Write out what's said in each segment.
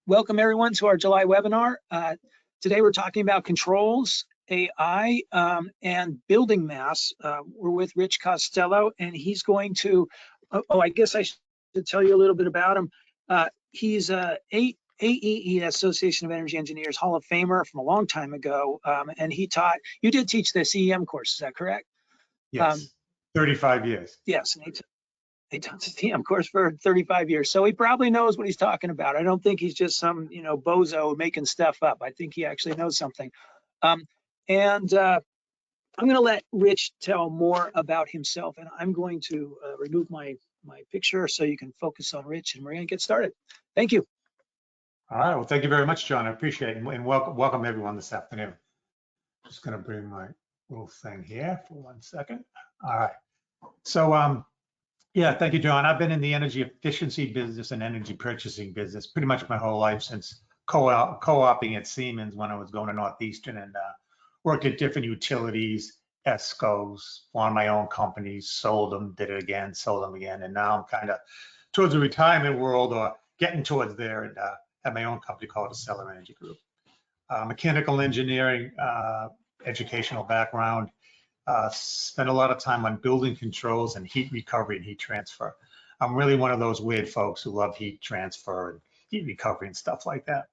Welcome everyone to our July webinar. Today we're talking about controls, AI, and building mass. We're with Rich Costello, and he's going to, I guess I should tell you a little bit about him. He's a AEE, Association of Energy Engineers Hall of Famer from a long time ago, and he taught, you did teach this EM course, is that correct? Yes, 35 years. Yes, and he taught the EM course for 35 years, so he probably knows what he's talking about. I don't think he's just some, bozo making stuff up. I think he actually knows something. I'm going to let Rich tell more about himself, and I'm going to remove my picture so you can focus on Rich, and we're going to get started. Thank you. All right. Well, thank you very much, John. I appreciate it, and welcome everyone this afternoon. Just going to bring my little thing here for 1 second. All right. So, yeah, thank you, John. I've been in the energy efficiency business and energy purchasing business pretty much my whole life, since co-oping at Siemens when I was going to Northeastern, and worked at different utilities, ESCOs, formed my own companies, sold them, did it again, sold them again, and now I'm kind of towards the retirement world, or getting towards there, and have my own company called Acela Energy Group. Mechanical engineering, educational background. Spent a lot of time on building controls and heat recovery and heat transfer. I'm really one of those weird folks who love heat transfer and heat recovery and stuff like that.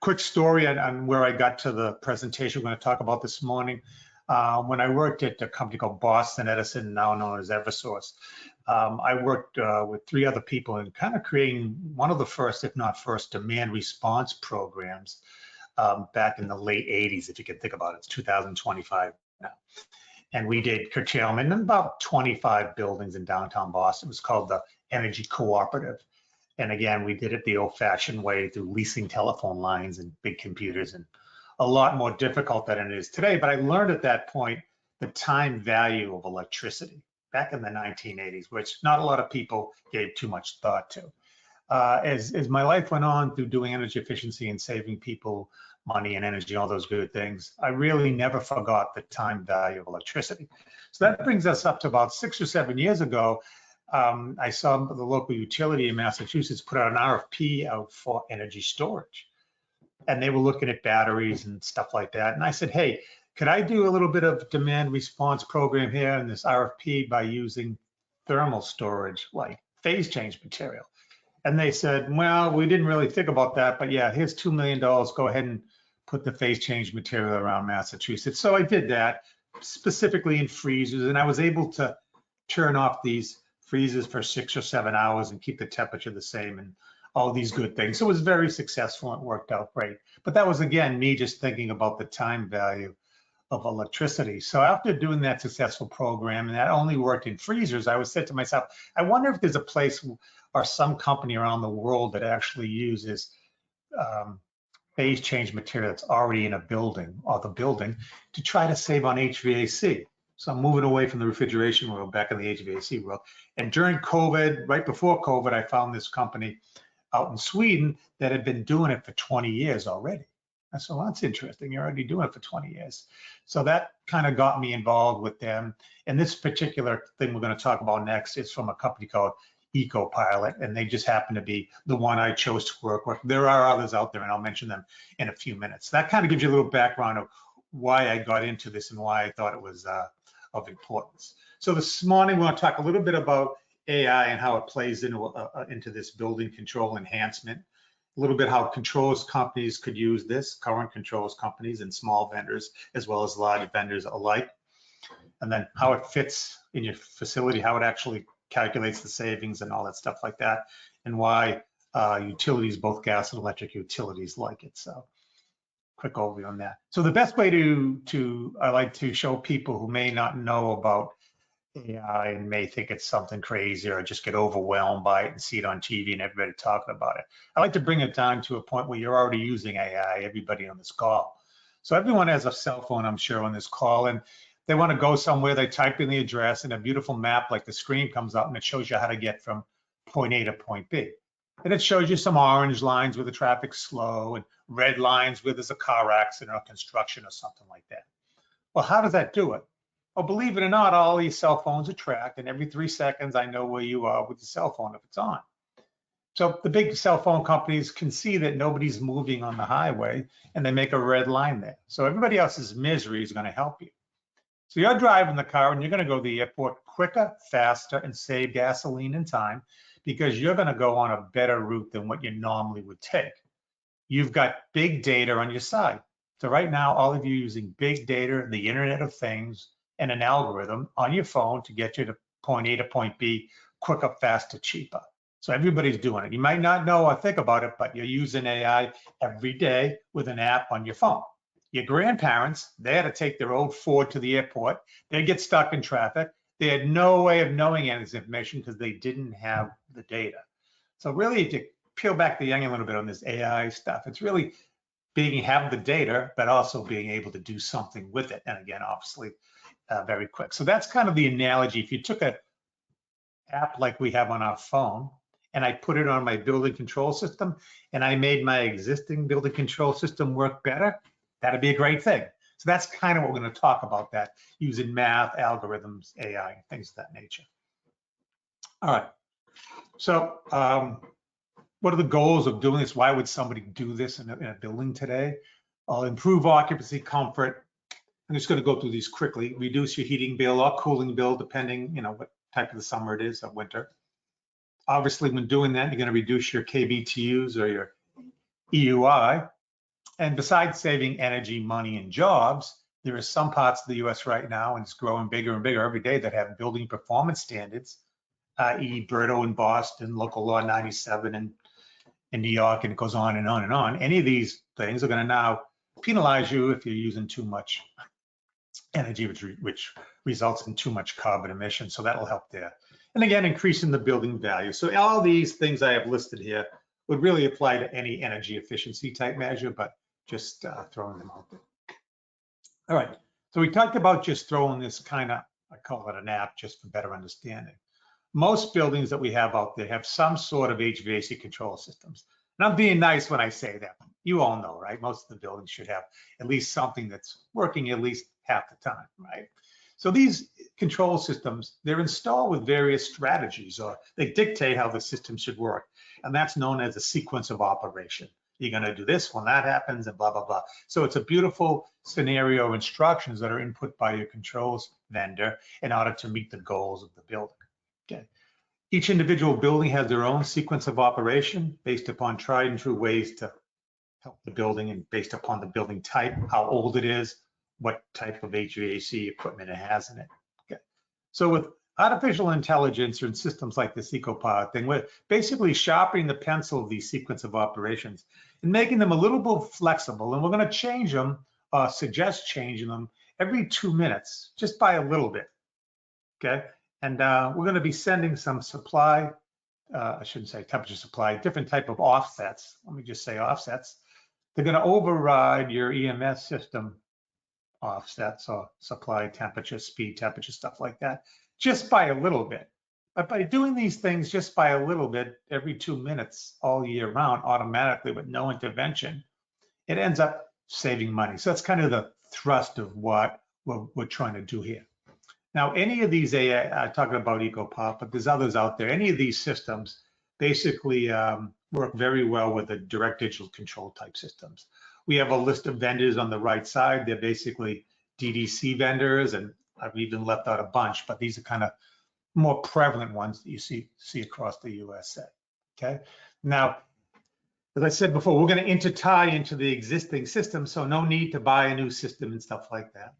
Quick story on where I got to the presentation we're going to talk about this morning. When I worked at a company called Boston Edison, now known as Eversource, I worked with 3 other people in kind of creating one of the first, if not first, demand response programs back in the late 80s, if you can think about it. It's 2025 now. And we did curtailment in about 25 buildings in downtown Boston. It was called the Energy Cooperative. And again, we did it the old-fashioned way through leasing telephone lines and big computers, and a lot more difficult than it is today. But I learned at that point the time value of electricity back in the 1980s, which not a lot of people gave too much thought to. As my life went on through doing energy efficiency and saving people money and energy, all those good things, I really never forgot the time value of electricity. So that brings us up to about 6 or 7 years ago. I saw the local utility in Massachusetts put out an RFP out for energy storage. And they were looking at batteries and stuff like that. And I said, hey, could I do a little bit of demand response program here in this RFP by using thermal storage, like phase change material? And they said, well, we didn't really think about that, but yeah, here's $2 million. Go ahead and put the phase change material around Massachusetts. So I did that, specifically in freezers, and I was able to turn off these freezers for 6 or 7 hours and keep the temperature the same and all these good things. So it was very successful and it worked out great. But that was, again, me just thinking about the time value of electricity. So after doing that successful program, and that only worked in freezers, I was said to myself, I wonder if there's a place or some company around the world that actually uses phase change material that's already in a building or the building to try to save on HVAC. So I'm moving away from the refrigeration world back in the HVAC world. And during COVID, right before COVID, I found this company out in Sweden that had been doing it for 20 years already. I said, well, that's interesting. You're already doing it for 20 years. So that kind of got me involved with them. And this particular thing we're going to talk about next is from a company called Ecopilot, and they just happen to be the one I chose to work with. There are others out there, and I'll mention them in a few minutes. That kind of gives you a little background of why I got into this and why I thought it was of importance. So this morning, we're going to talk a little bit about AI and how it plays into this building control enhancement, a little bit how controls companies could use this, current controls companies and small vendors, as well as large vendors alike, and then how it fits in your facility, how it actually calculates the savings and all that stuff like that, and why utilities, both gas and electric utilities, like it. So quick overview on that. So the best way I like to show people who may not know about AI and may think it's something crazy or just get overwhelmed by it and see it on TV and everybody talking about it. I like to bring it down to a point where you're already using AI, everybody on this call. So everyone has a cell phone, I'm sure, on this call, and they want to go somewhere, they type in the address, and a beautiful map like the screen comes up and it shows you how to get from point A to point B. And it shows you some orange lines where the traffic's slow and red lines where there's a car accident or construction or something like that. Well, how does that do it? Well, believe it or not, all these cell phones are tracked, and every 3 seconds I know where you are with the cell phone if it's on. So the big cell phone companies can see that nobody's moving on the highway, and they make a red line there. So everybody else's misery is going to help you. So you're driving the car and you're going to go to the airport quicker, faster, and save gasoline and time because you're going to go on a better route than what you normally would take. You've got big data on your side. So right now, all of you using big data, the Internet of Things, and an algorithm on your phone to get you to point A to point B quicker, faster, cheaper. So everybody's doing it. You might not know or think about it, but you're using AI every day with an app on your phone. Your grandparents, they had to take their old Ford to the airport. They'd get stuck in traffic. They had no way of knowing any of this information because they didn't have the data. So really, to peel back the onion a little bit on this AI stuff, it's really having the data, but also being able to do something with it. And again, obviously, very quick. So that's kind of the analogy. If you took an app like we have on our phone, and I put it on my building control system, and I made my existing building control system work better, that'd be a great thing. So that's kind of what we're going to talk about, that using math, algorithms, AI, things of that nature. All right. So what are the goals of doing this? Why would somebody do this in a building today? I'll improve occupancy comfort. I'm just going to go through these quickly. Reduce your heating bill or cooling bill, depending, what type of the summer it is or winter. Obviously, when doing that, you're going to reduce your kBTUs or your EUI. And besides saving energy, money, and jobs, there are some parts of the US right now, and it's growing bigger and bigger every day, that have building performance standards, i.e. BERTO in Boston, local law 97 in New York, and it goes on and on and on. Any of these things are going to now penalize you if you're using too much energy, which results in too much carbon emission. So that'll help there. And again, increasing the building value. So all these things I have listed here would really apply to any energy efficiency type measure, but just throwing them out there. All right, so we talked about just throwing this kind of, I call it an app just for better understanding. Most buildings that we have out there have some sort of HVAC control systems. And I'm being nice when I say that. You all know, right? Most of the buildings should have at least something that's working at least half the time, right? So these control systems, they're installed with various strategies, or they dictate how the system should work. And that's known as a sequence of operation. You're going to do this when that happens, and blah, blah, blah. So it's a beautiful scenario of instructions that are input by your controls vendor in order to meet the goals of the building. Okay. Each individual building has their own sequence of operation based upon tried and true ways to help the building, and based upon the building type, how old it is, what type of HVAC equipment it has in it. Okay. So with artificial intelligence or in systems like this Ecopilot thing, we're basically sharpening the pencil of these sequence of operations and making them a little bit flexible. And we're going to change them, suggest changing them every 2 minutes, just by a little bit. Okay. And we're going to be sending some supply, I shouldn't say temperature supply, different type of offsets. Let me just say offsets. They're going to override your EMS system offsets, or supply temperature, speed temperature, stuff like that, just by a little bit. But by doing these things just by a little bit every 2 minutes all year round, automatically with no intervention, it ends up saving money. So that's kind of the thrust of what we're trying to do here. Now, any of these AI, I'm talking about Ecopilot, but there's others out there. Any of these systems basically work very well with the direct digital control type systems. We have a list of vendors on the right side. They're basically DDC vendors, and I've even left out a bunch, but these are kind of more prevalent ones that you see across the USA. Okay. Now, as I said before, we're going to intertie into the existing system, so no need to buy a new system and stuff like that.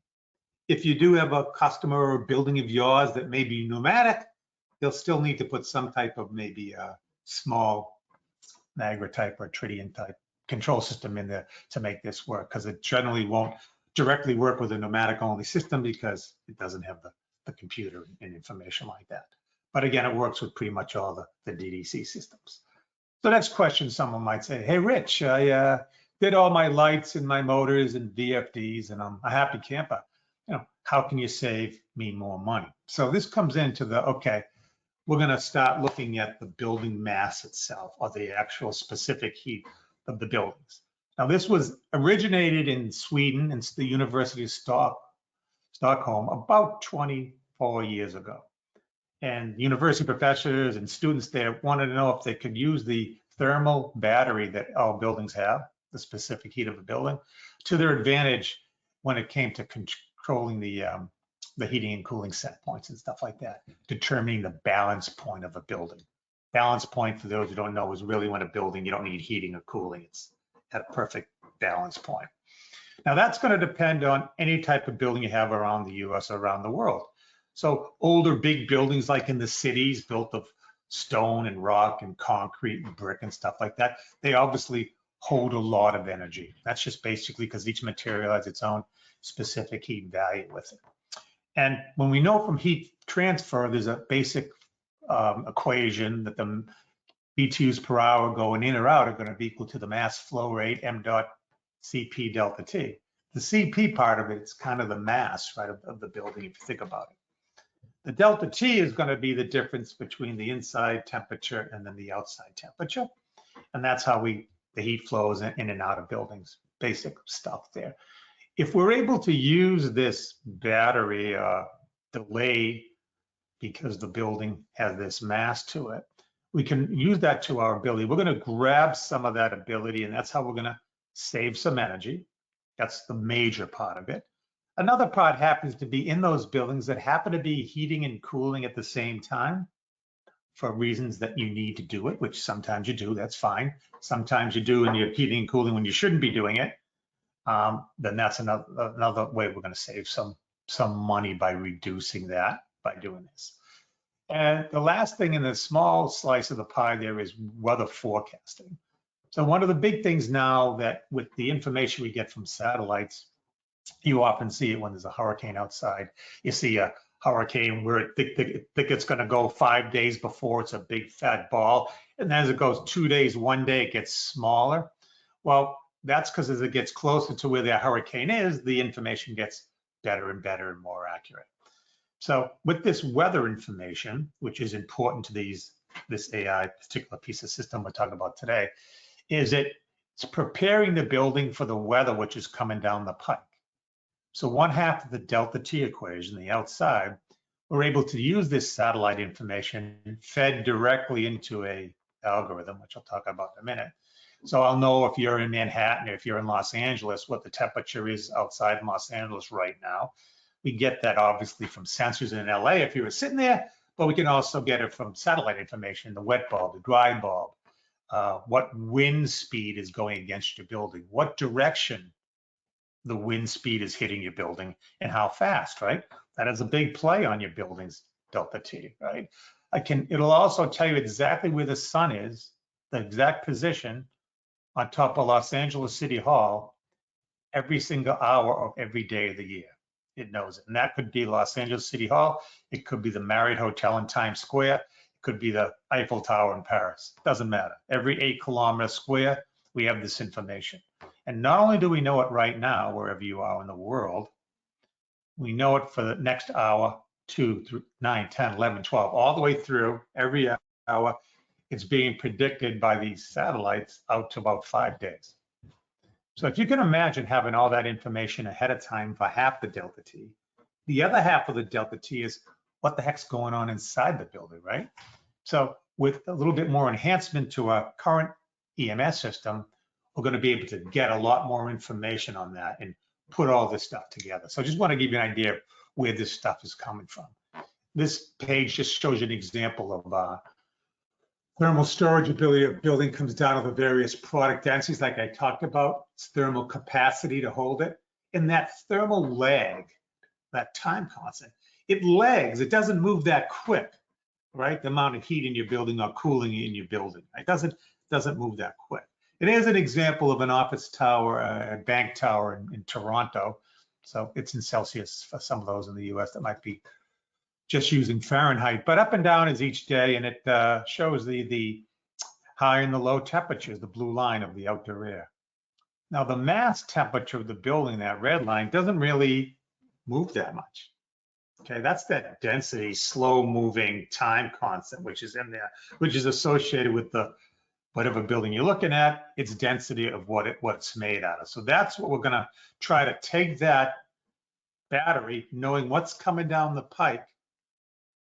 If you do have a customer or building of yours that may be pneumatic, they'll still need to put some type of maybe a small Niagara type or Tritium type control system in there to make this work, because it generally won't directly work with a pneumatic only system because it doesn't have the computer and information like that. But again, it works with pretty much all the DDC systems. So next question, someone might say, hey, Rich, I did all my lights and my motors and VFDs, and I'm a happy camper. How can you save me more money? So this comes into the, okay, we're going to start looking at the building mass itself, or the actual specific heat of the buildings. Now, this was originated in Sweden, in the University of Stockholm, about 24 years ago. And university professors and students there wanted to know if they could use the thermal battery that all buildings have, the specific heat of a building, to their advantage when it came to controlling the heating and cooling set points and stuff like that, determining the balance point of a building. Balance point, for those who don't know, is really when a building, you don't need heating or cooling. It's at a perfect balance point. Now that's going to depend on any type of building you have around the US or around the world. So older big buildings like in the cities built of stone and rock and concrete and brick and stuff like that, they obviously hold a lot of energy. That's just basically because each material has its own specific heat value with it. And when we know from heat transfer, there's a basic equation that the BTUs per hour going in or out are going to be equal to the mass flow rate, m dot Cp delta T. The Cp part of it is kind of the mass, right, of the building, if you think about it. The delta T is going to be the difference between the inside temperature and then the outside temperature. And that's how the heat flows in and out of buildings, basic stuff there. If we're able to use this battery delay because the building has this mass to it, we can use that to our ability. We're going to grab some of that ability, and that's how we're going to save some energy. That's the major part of it. Another part happens to be in those buildings that happen to be heating and cooling at the same time for reasons that you need to do it, which sometimes you do, that's fine. Sometimes you do and you're heating and cooling when you shouldn't be doing it. Then that's another way we're going to save some money by reducing that, by doing this. And the last thing in the small slice of the pie there is weather forecasting. So one of the big things now that with the information we get from satellites, you often see it when there's a hurricane outside. You see a hurricane where it think it's going to go 5 days before it's a big fat ball. And then as it goes 2 days, 1 day, it gets smaller. Well, that's because as it gets closer to where the hurricane is, the information gets better and better and more accurate. So with this weather information, which is important to this AI particular piece of system we're talking about today, is it's preparing the building for the weather which is coming down the pike. So one half of the delta T equation, the outside, we're able to use this satellite information fed directly into a algorithm, which I'll talk about in a minute. So I'll know if you're in Manhattan, or if you're in Los Angeles, what the temperature is outside Los Angeles right now. We get that obviously from sensors in LA if you were sitting there, but we can also get it from satellite information, the wet bulb, the dry bulb, what wind speed is going against your building, what direction the wind speed is hitting your building, and how fast, right? That is a big play on your building's delta T, right? It'll also tell you exactly where the sun is, the exact position on top of Los Angeles City Hall every single hour of every day of the year. It knows it. And that could be Los Angeles City Hall. It could be the Marriott Hotel in Times Square. It could be the Eiffel Tower in Paris. Doesn't matter. Every 8 kilometer square, we have this information. And not only do we know it right now, wherever you are in the world, we know it for the next hour, 2, 3, 9, 10, 11, 12, all the way through every hour. It's being predicted by these satellites out to about 5 days. So if you can imagine having all that information ahead of time for half the delta T, the other half of the delta T is what the heck's going on inside the building, right? So with a little bit more enhancement to our current EMS system, we're going to be able to get a lot more information on that and put all this stuff together. So I just want to give you an idea of where this stuff is coming from. This page just shows you an example of thermal storage ability of building comes down to the various product densities like I talked about, its thermal capacity to hold it. And that thermal lag, that time constant, it lags, it doesn't move that quick, right? The amount of heat in your building or cooling in your building, it doesn't move that quick. It is an example of an office tower, a bank tower in Toronto. So it's in Celsius for some of those in the US that might be just using Fahrenheit, but up and down is each day, and it shows the high and the low temperatures, the blue line of the outdoor air. Now the mass temperature of the building, that red line, doesn't really move that much. Okay, that's that density, slow moving time constant, which is in there, which is associated with the whatever building you're looking at, its density of what it's made out of. So that's what we're gonna try to take that battery, knowing what's coming down the pike,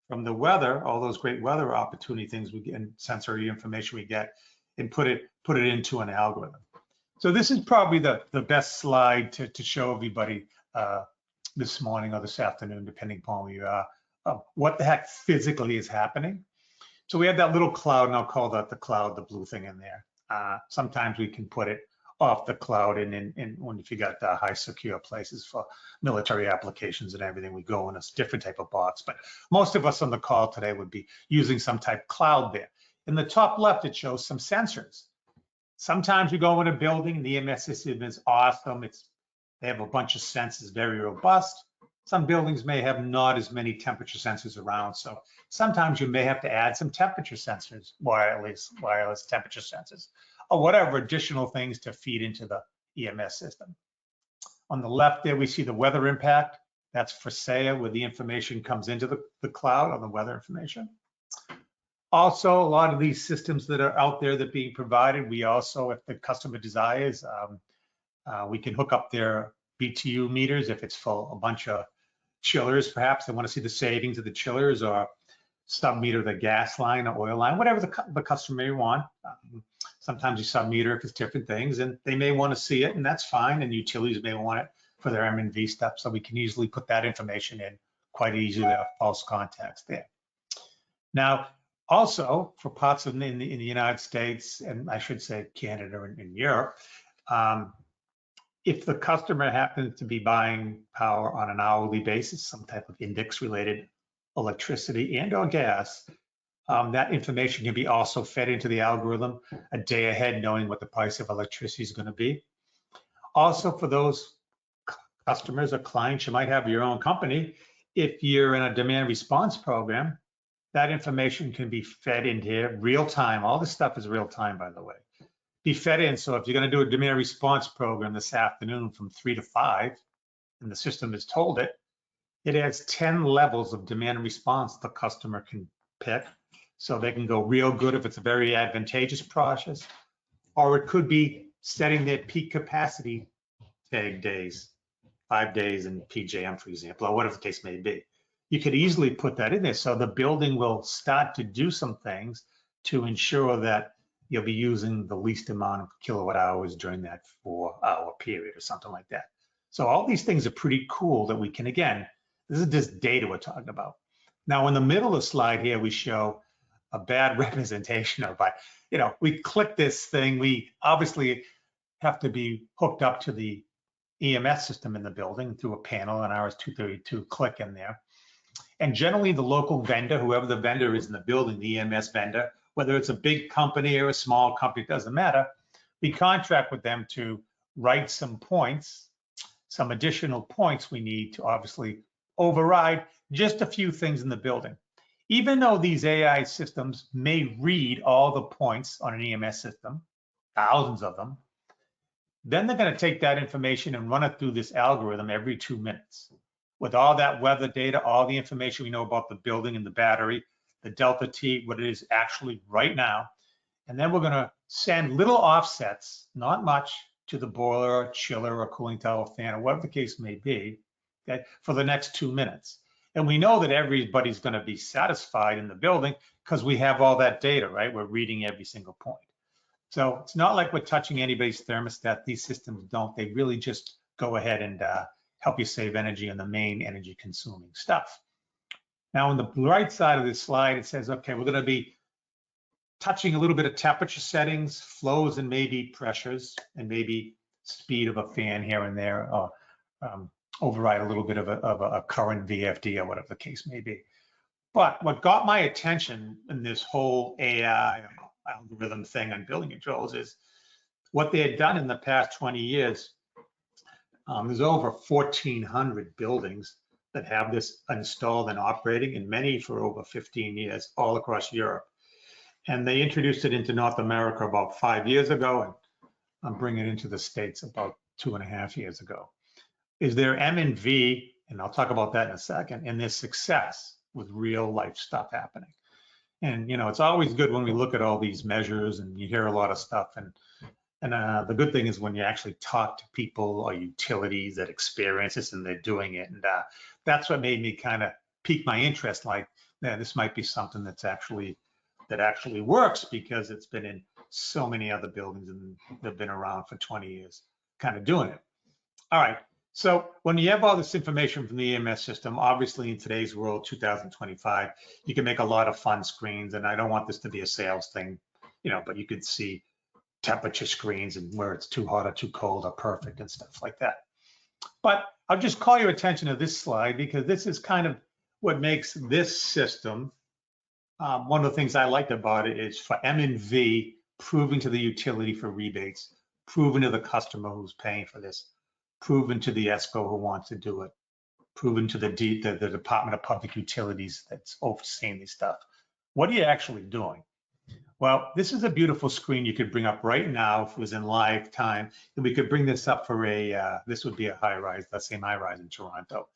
from the weather, all those great weather opportunity things we get and sensory information we get, and put it into an algorithm. So this is probably the best slide to show everybody this morning or this afternoon, depending upon where you are, what the heck physically is happening. So we have that little cloud, and I'll call that the cloud, the blue thing in there. Sometimes we can put it off the cloud, and when if you got high secure places for military applications and everything, we go in a different type of box. But most of us on the call today would be using some type of cloud there. In the top left, it shows some sensors. Sometimes you go in a building, the EMS system is awesome. They have a bunch of sensors, very robust. Some buildings may have not as many temperature sensors around, so sometimes you may have to add some temperature sensors, wireless temperature sensors, or whatever additional things to feed into the EMS system. On the left there, we see the weather impact. That's for SAIA, where the information comes into the cloud on the weather information. Also, a lot of these systems that are out there that are being provided, we also, if the customer desires, we can hook up their BTU meters if it's for a bunch of chillers. Perhaps they want to see the savings of the chillers, or sub-meter the gas line or oil line, whatever the customer may want. Sometimes you sub-meter if it's different things, and they may want to see it, and that's fine. And utilities may want it for their M&V stuff, so we can easily put that information in quite easily with false contacts there. Now, also for parts in the United States, and I should say Canada and Europe, if the customer happens to be buying power on an hourly basis, some type of index-related electricity and or gas, that information can be also fed into the algorithm a day ahead, knowing what the price of electricity is going to be. Also, for those customers or clients, you might have your own company. If you're in a demand response program, that information can be fed in here real time. All this stuff is real time, by the way. Be fed in. So if you're going to do a demand response program this afternoon from 3 to 5, and the system has told it, it has 10 levels of demand response the customer can pick. So they can go real good if it's a very advantageous process, or it could be setting their peak capacity tag days, 5 days in PJM, for example, or whatever the case may be. You could easily put that in there. So the building will start to do some things to ensure that you'll be using the least amount of kilowatt hours during that 4-hour period or something like that. So all these things are pretty cool that we can, again, this is just data we're talking about. Now in the middle of the slide here, we show a bad representation of, we click this thing, we obviously have to be hooked up to the EMS system in the building through a panel, an RS-232 click in there. And generally the local vendor, whoever the vendor is in the building, the EMS vendor, whether it's a big company or a small company, it doesn't matter. We contract with them to write some points, some additional points we need to obviously override just a few things in the building. Even though these AI systems may read all the points on an EMS system, thousands of them, then they're going to take that information and run it through this algorithm every 2 minutes. With all that weather data, all the information we know about the building and the battery, the delta T, what it is actually right now. And then we're going to send little offsets, not much, to the boiler or chiller or cooling tower fan or whatever the case may be, okay, for the next 2 minutes. And we know that everybody's going to be satisfied in the building because we have all that data, right? We're reading every single point. So it's not like we're touching anybody's thermostat. These systems don't. They really just go ahead and help you save energy on the main energy consuming stuff. Now on the right side of this slide, it says, okay, we're going to be touching a little bit of temperature settings, flows, and maybe pressures, and maybe speed of a fan here and there, or override a little bit of a current VFD or whatever the case may be. But what got my attention in this whole AI algorithm thing on building controls is what they had done in the past 20 years. There's over 1,400 buildings that have this installed and operating, and many for over 15 years, all across Europe. And they introduced it into North America about 5 years ago, and I'm bringing it into the States about 2.5 years ago. Is their M&V, and I'll talk about that in a second, and their success with real life stuff happening. And it's always good when we look at all these measures and you hear a lot of stuff. And the good thing is when you actually talk to people or utilities that experience this and they're doing it. And that's what made me kind of pique my interest. Like, yeah, this might be something that actually works because it's been in so many other buildings and they've been around for 20 years, kind of doing it. All right. So when you have all this information from the EMS system, obviously in today's world, 2025, you can make a lot of fun screens. And I don't want this to be a sales thing, but you could see temperature screens and where it's too hot or too cold or perfect and stuff like that. But I'll just call your attention to this slide because this is kind of what makes this system. One of the things I liked about it is for M&V, proving to the utility for rebates, proving to the customer who's paying for this, proven to the ESCO who wants to do it, proven to the Department of Public Utilities that's overseeing this stuff. What are you actually doing? Well, this is a beautiful screen you could bring up right now if it was in live time. And we could bring this up for this would be a high rise, let's say high rise in Toronto.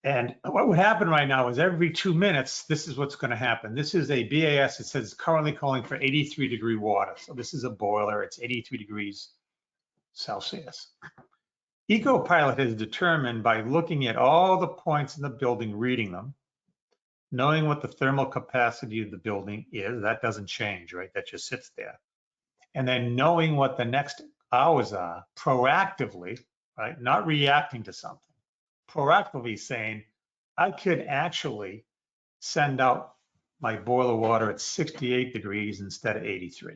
And what would happen right now is every 2 minutes, this is what's going to happen. This is a BAS. It says it's currently calling for 83-degree water. So this is a boiler. It's 83 degrees Celsius. Ecopilot has determined by looking at all the points in the building, reading them, knowing what the thermal capacity of the building is. That doesn't change, right? That just sits there. And then knowing what the next hours are proactively, right? Not reacting to something. Proactively saying, I could actually send out my boiler water at 68 degrees instead of 83.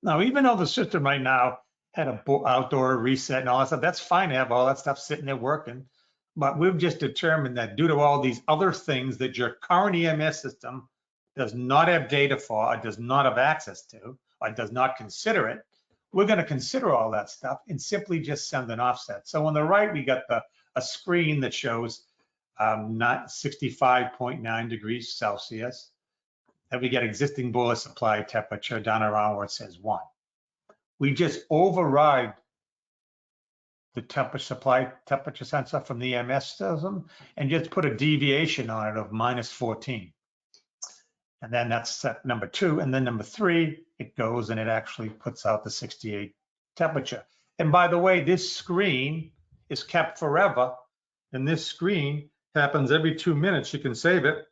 Now, even though the system right now had an outdoor reset and all that stuff, that's fine to have all that stuff sitting there working. But we've just determined that due to all these other things that your current EMS system does not have data for, or does not have access to, or does not consider it, we're going to consider all that stuff and simply just send an offset. So on the right, we got a screen that shows not 65.9 degrees Celsius. And we get existing boiler supply temperature down around where it says 1. We just override the temperature sensor from the EMS system and just put a deviation on it of -14. And then that's set number 2. And then number 3, it goes and it actually puts out the 68 temperature. And by the way, this screen is kept forever. And this screen happens every 2 minutes. You can save it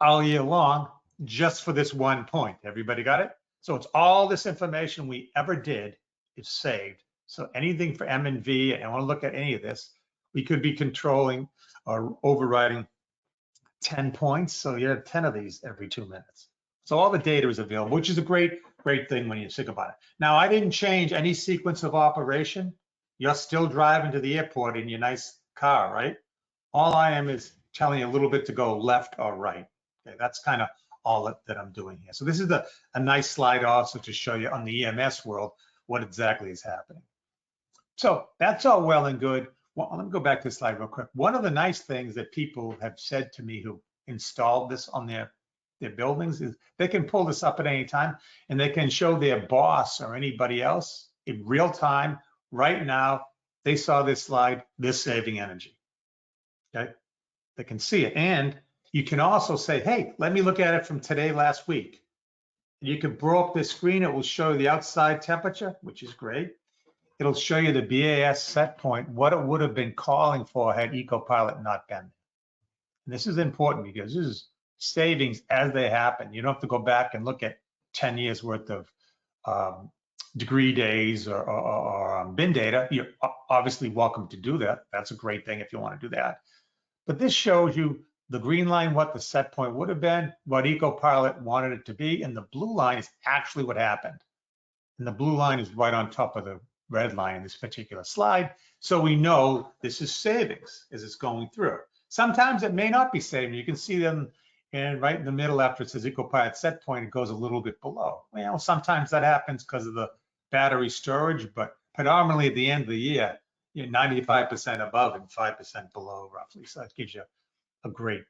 all year long just for this one point. Everybody got it? So it's all this information we ever did is saved. So anything for M&V, and I want to look at any of this, we could be controlling or overriding 10 points. So you have 10 of these every 2 minutes. So all the data is available, which is a great thing when you think about it. Now, I didn't change any sequence of operation. You're still driving to the airport in your nice car, right? All I am is telling you a little bit to go left or right. Okay, that's kind of all that I'm doing here. So this is a nice slide also to show you on the EMS world what exactly is happening. So that's all well and good. Well, let me go back to the slide real quick. One of the nice things that people have said to me who installed this on their buildings is they can pull this up at any time and they can show their boss or anybody else in real time. Right now, they saw this slide, they're saving energy. Okay, they can see it. And you can also say, hey, let me look at it from today, last week. You can blow up this screen. It will show the outside temperature, which is great. It'll show you the BAS set point, what it would have been calling for had Ecopilot not been there. And this is important because this is savings as they happen. You don't have to go back and look at 10 years worth of degree days or bin data. You're obviously welcome to do that. That's a great thing if you want to do that. But this shows you the green line, what the set point would have been, what Ecopilot wanted it to be, and the blue line is actually what happened. And the blue line is right on top of the red line in this particular slide. So we know this is savings as it's going through. Sometimes it may not be saving. You can see them right in the middle after it says Ecopilot set point, it goes a little bit below. Well, sometimes that happens because of the battery storage, but predominantly at the end of the year, you're 95% above and 5% below roughly. So that gives you a great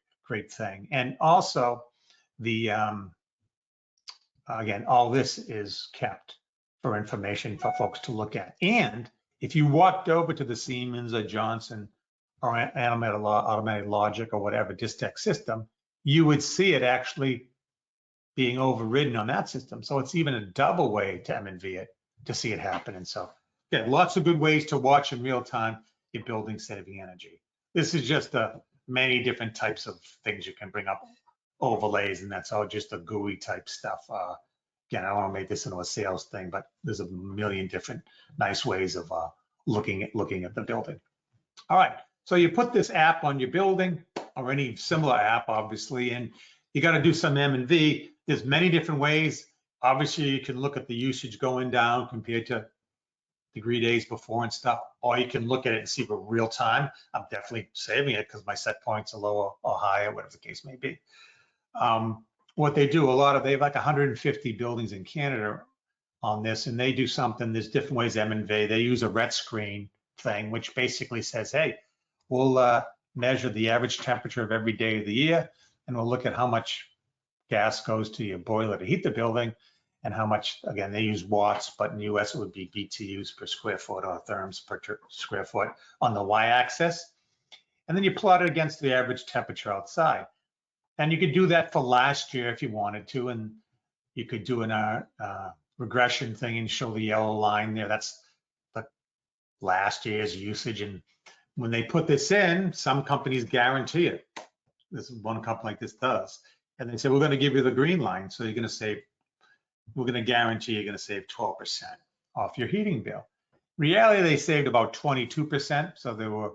thing. And also the, again, all this is kept for information for folks to look at. And if you walked over to the Siemens or Johnson or Automated Logic or whatever Distech system, you would see it actually being overridden on that system. So it's even a double way to M&V it to see it happen. And so, yeah, lots of good ways to watch in real time your building saving energy. This is just a many different types of things you can bring up, overlays, and that's all just the GUI type stuff. Again, I don't want to make this into a sales thing, but there's a million different nice ways of looking at the building. All right, so you put this app on your building or any similar app, obviously, and you got to do some M&V. There's many different ways. Obviously, you can look at the usage going down compared to degree days before and stuff, or you can look at it and see for real time. I'm definitely saving it because my set points are lower or higher, whatever the case may be. What they do, they have like 150 buildings in Canada on this, and they do something, there's different ways M&V. They use a ret screen thing, which basically says, hey, we'll measure the average temperature of every day of the year, and we'll look at how much gas goes to your boiler to heat the building, and how much, again, they use watts, but in the US it would be BTUs per square foot or therms per square foot on the y-axis. And then you plot it against the average temperature outside. And you could do that for last year if you wanted to, and you could do an regression thing and show the yellow line there. That's the last year's usage. And when they put this in, some companies guarantee it. This is one company like this does. And they say, we're going to give you the green line. So you're going to save, we're going to guarantee you're going to save 12% off your heating bill. Reality, they saved about 22%. So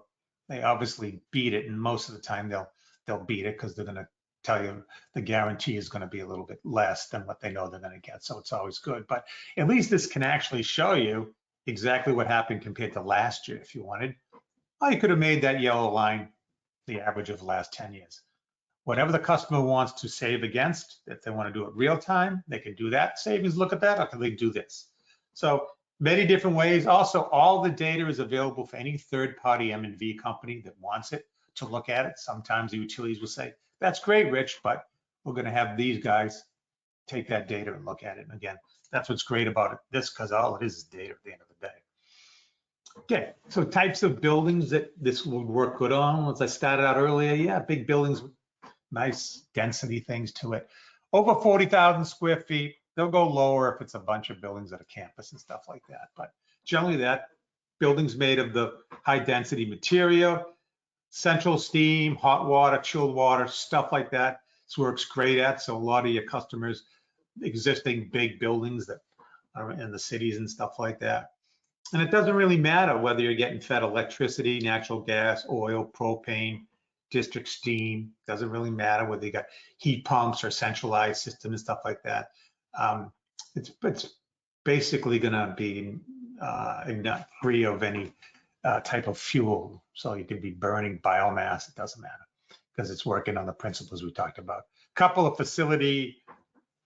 they obviously beat it. And most of the time they'll beat it because they're going to tell you the guarantee is going to be a little bit less than what they know they're going to get. So it's always good. But at least this can actually show you exactly what happened compared to last year if you wanted. Or you could have made that yellow line the average of the last 10 years. Whatever the customer wants to save against, if they want to do it real time, they can do that savings, look at that, or can they do this? So many different ways. Also, all the data is available for any third-party M&V company that wants it to look at it. Sometimes the utilities will say, that's great, Rich, but we're going to have these guys take that data and look at it. And again, that's what's great about it, this, because all it is data at the end of the day. Okay, so types of buildings that this would work good on. As I started out earlier, yeah, big buildings, nice density things to it. Over 40,000 square feet, they'll go lower if it's a bunch of buildings at a campus and stuff like that. But generally that building's made of the high density material, central steam, hot water, chilled water, stuff like that. This works great at. So a lot of your customers, existing big buildings that are in the cities and stuff like that. And it doesn't really matter whether you're getting fed electricity, natural gas, oil, propane, district steam, doesn't really matter whether you got heat pumps or centralized system and stuff like that. It's basically gonna be not free of any type of fuel. So you could be burning biomass, it doesn't matter, because it's working on the principles we talked about. Couple of facility,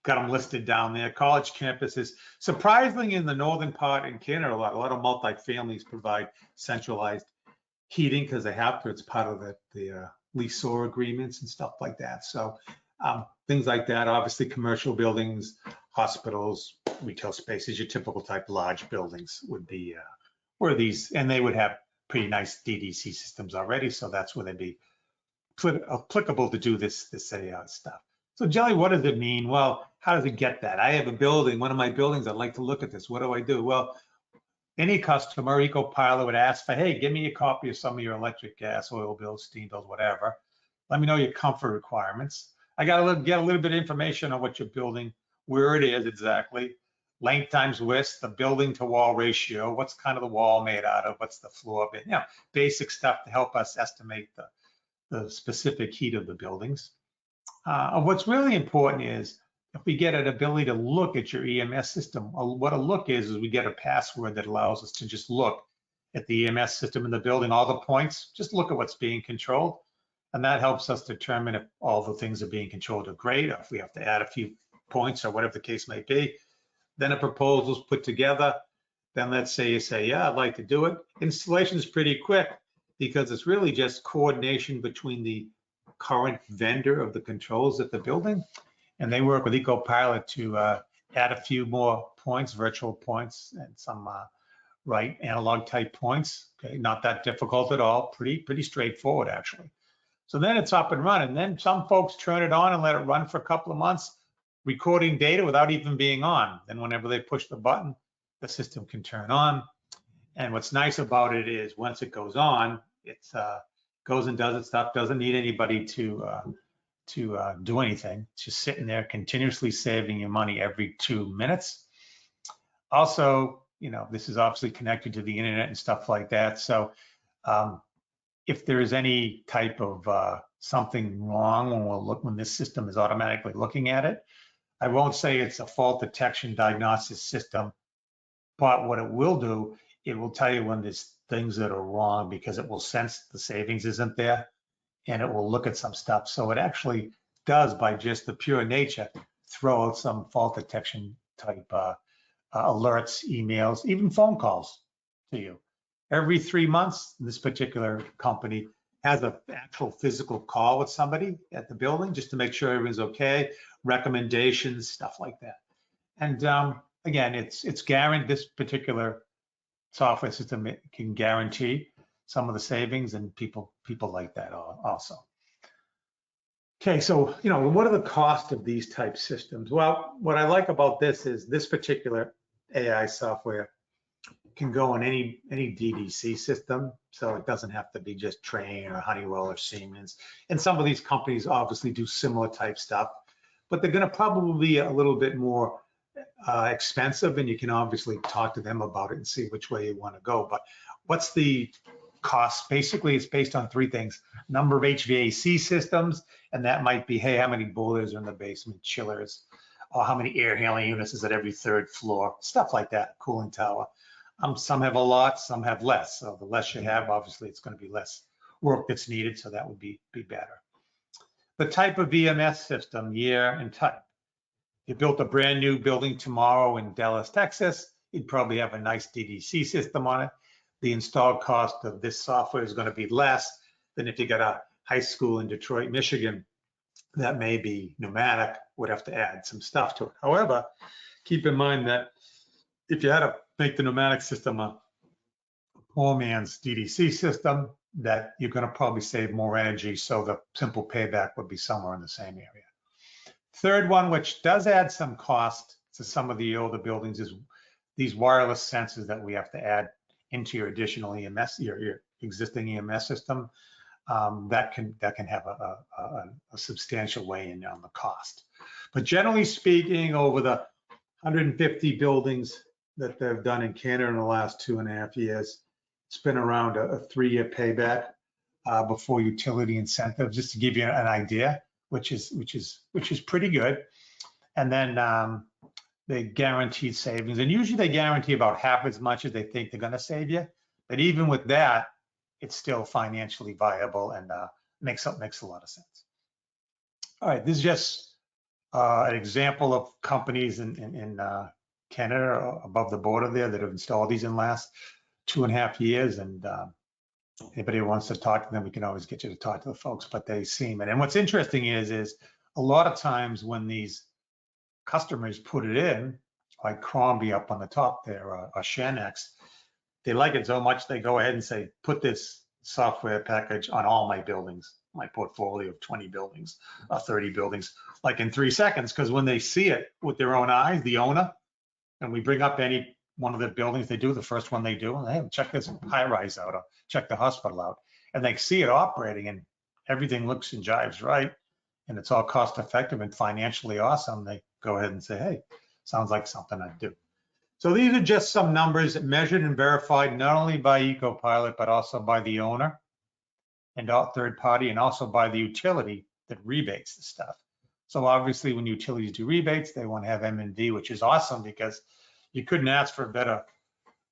got them listed down there. College campuses, surprisingly in the northern part in Canada, a lot of multi-families provide centralized heating because they have to. It's part of the leaseor agreements and stuff like that. So things like that. Obviously, commercial buildings, hospitals, retail spaces, your typical type large buildings would be where these, and they would have pretty nice DDC systems already. So that's where they'd be applicable to do this stuff. So generally, what does it mean? Well, how does it get that? I have a building, one of my buildings, I'd like to look at this. What do I do? Well, any customer, Ecopilot would ask for, hey, give me a copy of some of your electric, gas, oil bills, steam bills, whatever. Let me know your comfort requirements. I got to get a little bit of information on what you're building, where it is exactly, length times width, the building to wall ratio, what's kind of the wall made out of, what's the floor bit, basic stuff to help us estimate the specific heat of the buildings. What's really important is if we get an ability to look at your EMS system, what a look is we get a password that allows us to just look at the EMS system in the building, all the points, just look at what's being controlled. And that helps us determine if all the things are being controlled are great, or if we have to add a few points or whatever the case may be. Then a proposal's put together. Then let's say you say, yeah, I'd like to do it. Installation is pretty quick because it's really just coordination between the current vendor of the controls at the building. And they work with Ecopilot to add a few more points, virtual points, and some right analog type points. Okay, not that difficult at all. Pretty straightforward actually. So then it's up and running. Then some folks turn it on and let it run for a couple of months, recording data without even being on. Then whenever they push the button, the system can turn on. And what's nice about it is once it goes on, it's goes and does its stuff, doesn't need anybody to do anything. It's just sitting there continuously saving you money every 2 minutes. Also, this is obviously connected to the internet and stuff like that. So if there is any type of something wrong when this system is automatically looking at it, I won't say it's a fault detection diagnosis system, but what it will do, it will tell you when there's things that are wrong, because it will sense the savings isn't there, and it will look at some stuff. So it actually does, by just the pure nature, throw out some fault detection type alerts, emails, even phone calls to you. Every 3 months, this particular company has an actual physical call with somebody at the building just to make sure everything's okay, recommendations, stuff like that. And again, it's guaranteed. This particular software system can guarantee some of the savings, and people like that also. Okay, so what are the costs of these type systems? Well, what I like about this is this particular AI software can go on any DDC system, so it doesn't have to be just Trane or Honeywell or Siemens. And some of these companies obviously do similar type stuff, but they're going to probably be a little bit more expensive, and you can obviously talk to them about it and see which way you want to go. But what's the cost? Basically, it's based on 3 things: number of HVAC systems, and that might be, hey, how many boilers are in the basement, chillers, or how many air handling units is at every 3rd floor, stuff like that, cooling tower. Some have a lot, some have less. So the less you have, obviously, it's going to be less work that's needed, so that would be better. The type of EMS system, year and type. If you built a brand new building tomorrow in Dallas, Texas, you'd probably have a nice DDC system on it. The installed cost of this software is going to be less than if you got a high school in Detroit, Michigan, that may be pneumatic, would have to add some stuff to it. However, keep in mind that if you had to make the pneumatic system a poor man's DDC system, that you're going to probably save more energy, so the simple payback would be somewhere in the same area. Third one, which does add some cost to some of the older buildings, is these wireless sensors that we have to add into your additional EMS, your existing EMS system. That can have a substantial weigh in on the cost. But generally speaking, over the 150 buildings that they've done in Canada in the last 2.5 years, it's been around a 3-year payback before utility incentives, just to give you an idea, which is pretty good. And then they guaranteed savings, and usually they guarantee about half as much as they think they're going to save you. But even with that, it's still financially viable and makes a lot of sense. All right, this is just an example of companies in Canada above the border there that have installed these in the last 2.5 years. And anybody who wants to talk to them, we can always get you to talk to the folks, but they seem it. And what's interesting is a lot of times when these customers put it in, like Crombie up on the top there, or Shanex, they like it so much they go ahead and say, put this software package on all my buildings, my portfolio of 20 buildings, 30 buildings, like in 3 seconds, because when they see it with their own eyes, the owner, and we bring up any one of the buildings they do, the first one they do, and hey, check this high rise out, or check the hospital out, and they see it operating and everything looks and jives right, and it's all cost effective and financially awesome, they go ahead and say, hey, sounds like something I'd do. So these are just some numbers measured and verified not only by Ecopilot, but also by the owner and third party, and also by the utility that rebates the stuff. So obviously when utilities do rebates, they want to have M&V, which is awesome because you couldn't ask for a better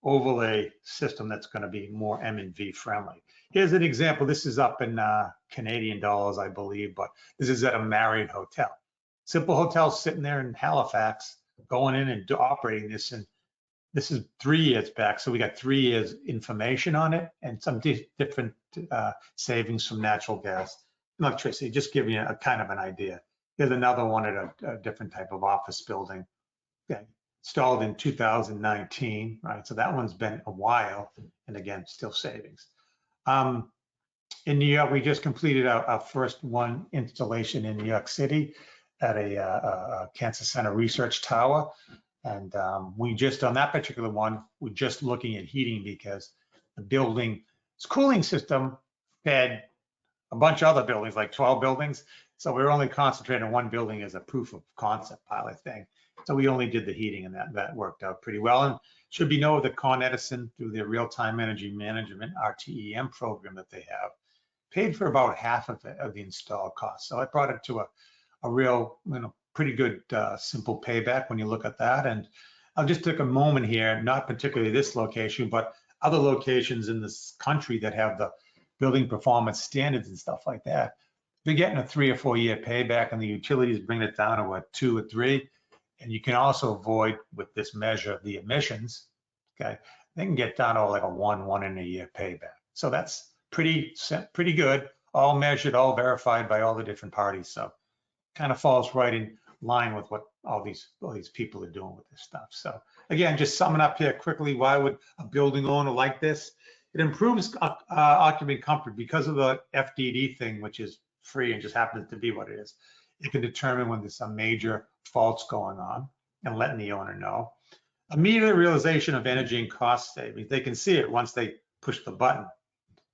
overlay system that's going to be more M&V friendly. Here's an example. This is up in Canadian dollars, I believe, but this is at a Marriott hotel. Simple hotel sitting there in Halifax, going in and operating this, and this is 3 years back, so we got 3 years information on it and some different savings from natural gas, electricity, just giving you a kind of an idea. Here's another one at a different type of office building, installed in 2019, right? So that one's been a while, and again, still savings. In New York, we just completed our first one installation in New York City at a cancer center research tower. And we just, on that particular one, we're just looking at heating because the building's cooling system fed a bunch of other buildings, like 12 buildings. So we were only concentrating on one building as a proof of concept pilot thing. So we only did the heating, and that worked out pretty well. And should be noted that Con Edison, through their real-time energy management RTEM program that they have, paid for about half of the install cost. So it brought it to a real, pretty good simple payback when you look at that. And I'll just take a moment here, not particularly this location, but other locations in this country that have the building performance standards and stuff like that. You're getting a 3 or 4 year payback, and the utilities bring it down to 2 or 3. And you can also avoid, with this measure, the emissions. Okay, they can get down to like a 1 in a year payback. So that's pretty good, all measured, all verified by all the different parties. So kind of falls right in line with what all these people are doing with this stuff. So again, just summing up here quickly, why would a building owner like this? It improves occupant comfort because of the FDD thing, which is free and just happens to be what it is. It can determine when there's some major faults going on and letting the owner know. Immediate realization of energy and cost savings. They can see it once they push the button.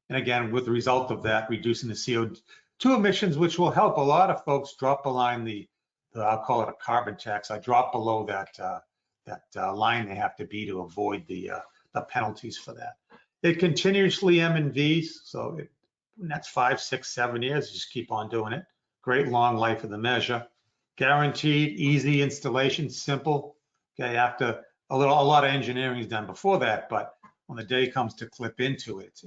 And again, with the result of that, reducing the CO2 emissions, which will help a lot of folks drop below I'll call it a carbon tax. I drop below that line they have to be to avoid the penalties for that. It continuously M&Vs, so that's 5, 6, 7 years. Just keep on doing it. Great long life of the measure. Guaranteed, easy installation, simple. Okay, after a lot of engineering is done before that, but when the day comes to clip into it,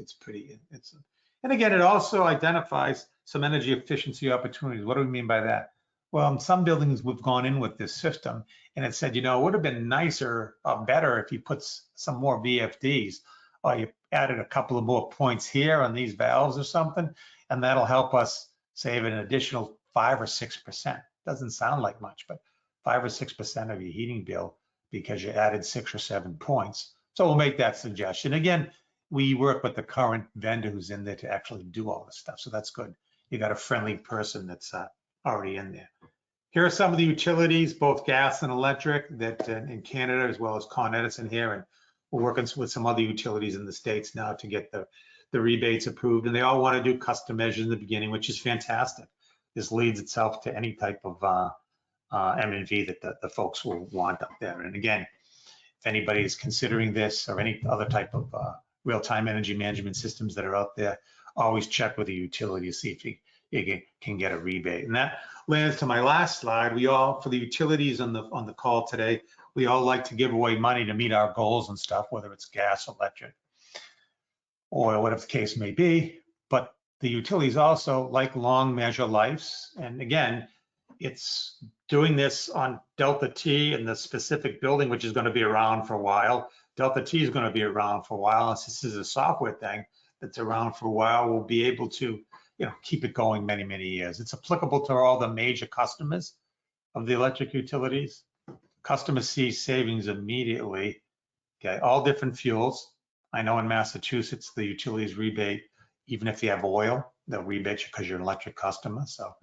and again, it also identifies some energy efficiency opportunities. What do we mean by that? Well, in some buildings we've gone in with this system and it said, it would have been nicer or better if you put some more VFDs, or you added a couple of more points here on these valves or something, and that'll help us save an additional 5 or 6%. Doesn't sound like much, but 5 or 6% of your heating bill because you added 6 or 7 points. So we'll make that suggestion. Again, we work with the current vendor who's in there to actually do all this stuff. So that's good. You got a friendly person that's already in there. Here are some of the utilities, both gas and electric, that in Canada, as well as Con Edison here. And we're working with some other utilities in the States now to get the rebates approved. And they all want to do custom measures in the beginning, which is fantastic. This leads itself to any type of M&V that the folks will want up there. And again, if anybody is considering this or any other type of real-time energy management systems that are out there, always check with the utility to see if you can get a rebate. And that lands to my last slide. We all, for the utilities on the call today, we all like to give away money to meet our goals and stuff, whether it's gas, electric, oil, whatever the case may be. But the utilities also like long measure lives. And again, it's doing this on Delta T in the specific building, which is going to be around for a while. Delta T is going to be around for a while. This is a software thing that's around for a while. We'll be able to, keep it going many, many years. It's applicable to all the major customers of the electric utilities. Customer sees savings immediately. Okay, all different fuels. I know in Massachusetts, the utilities rebate, even if you have oil, they'll rebate you because you're an electric customer. So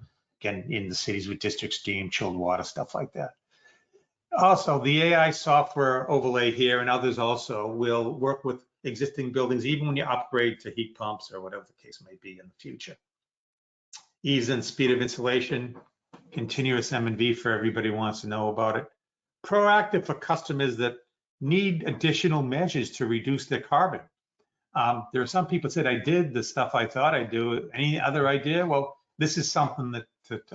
again, in the cities with district steam, chilled water, stuff like that. Also, the AI software overlay here and others also will work with existing buildings, even when you upgrade to heat pumps or whatever the case may be in the future. Ease and speed of installation, continuous M&V for everybody who wants to know about it. Proactive for customers that need additional measures to reduce their carbon. There are some people that said, I did the stuff I thought I'd do. Any other idea? Well, this is something that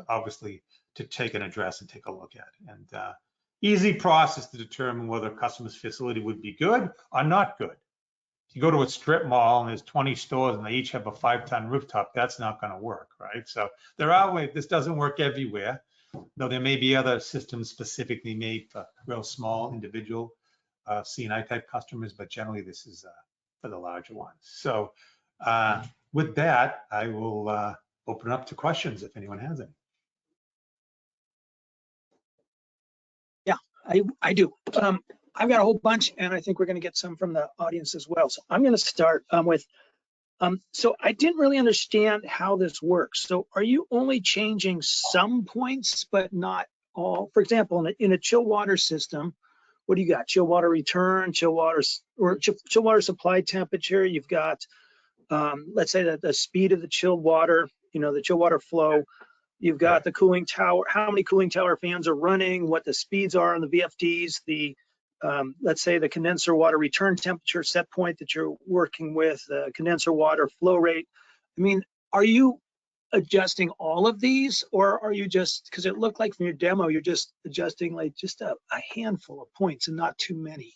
obviously to take and address and take a look at. And easy process to determine whether a customer's facility would be good or not good. If you go to a strip mall and there's 20 stores and they each have a 5-ton rooftop, that's not going to work, right? So there are ways. This doesn't work everywhere, though there may be other systems specifically made for real small individual C&I type customers, but generally this is for the larger ones. So with that, I will open up to questions if anyone has any. Yeah, I do. I've got a whole bunch, and I think we're going to get some from the audience as well. So I'm going to start with, so I didn't really understand how this works. So are you only changing some points, but not all? For example, in a chill water system, what do you got? Chill water return, chill water supply temperature. You've got, let's say that the speed of the chilled water, the chill water flow. You've got Right. the cooling tower, how many cooling tower fans are running, what the speeds are on the VFDs, let's say the condenser water return temperature set point that you're working with, the condenser water flow rate. I mean, are you adjusting all of these, or are you just, because it looked like from your demo, you're just adjusting like just a handful of points and not too many?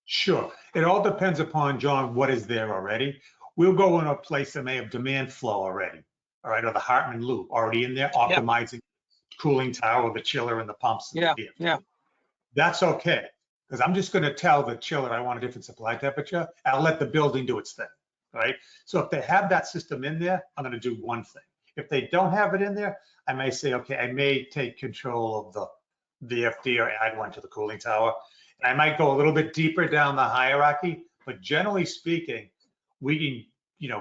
Sure. It all depends upon, John, what is there already. We'll go in a place that may have demand flow already, all right, or the Hartman loop already in there, Yeah, optimizing cooling tower, the chiller, and the pumps and the yeah, VFD. yeah. That's okay, because I'm just going to tell the chiller I want a different supply temperature. I'll let the building do its thing, right? So if they have that system in there, I'm going to do one thing. If they don't have it in there, I may say, okay, I may take control of the VFD or add one to the cooling tower. And I might go a little bit deeper down the hierarchy, but generally speaking, we can,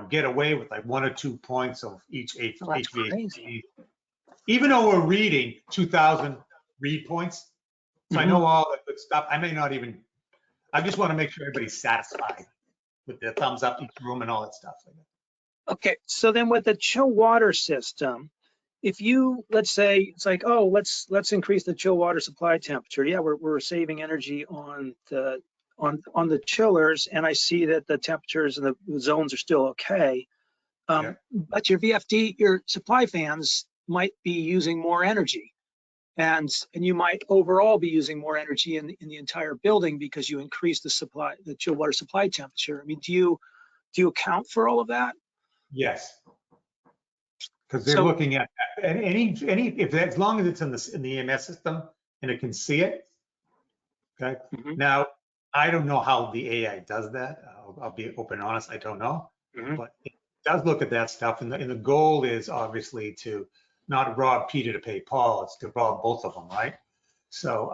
get away with like 1 or 2 points of each Well, that's crazy. HVAC, even though we're reading 2,000 read points. So I Mhm. know all that good stuff. I just want to make sure everybody's satisfied with their thumbs up each room and all that stuff. Okay, so then with the chill water system, if you, let's say it's like, oh, let's increase the chill water supply temperature. Yeah, we're saving energy on the chillers, and I see that the temperatures and the zones are still okay. Yeah. But your VFD, your supply fans might be using more energy, and you might overall be using more energy in the entire building because you increase the chill water supply temperature. I mean, do you account for all of that? Yes, because they're So, looking at that. And if as long as it's in the EMS system and it can see it. Okay. mhm, Now, I don't know how the AI does that. I'll be open and honest. I don't know, mhm. but it does look at that stuff. And the goal is obviously to not rob Peter to pay Paul. It's to rob both of them, right? So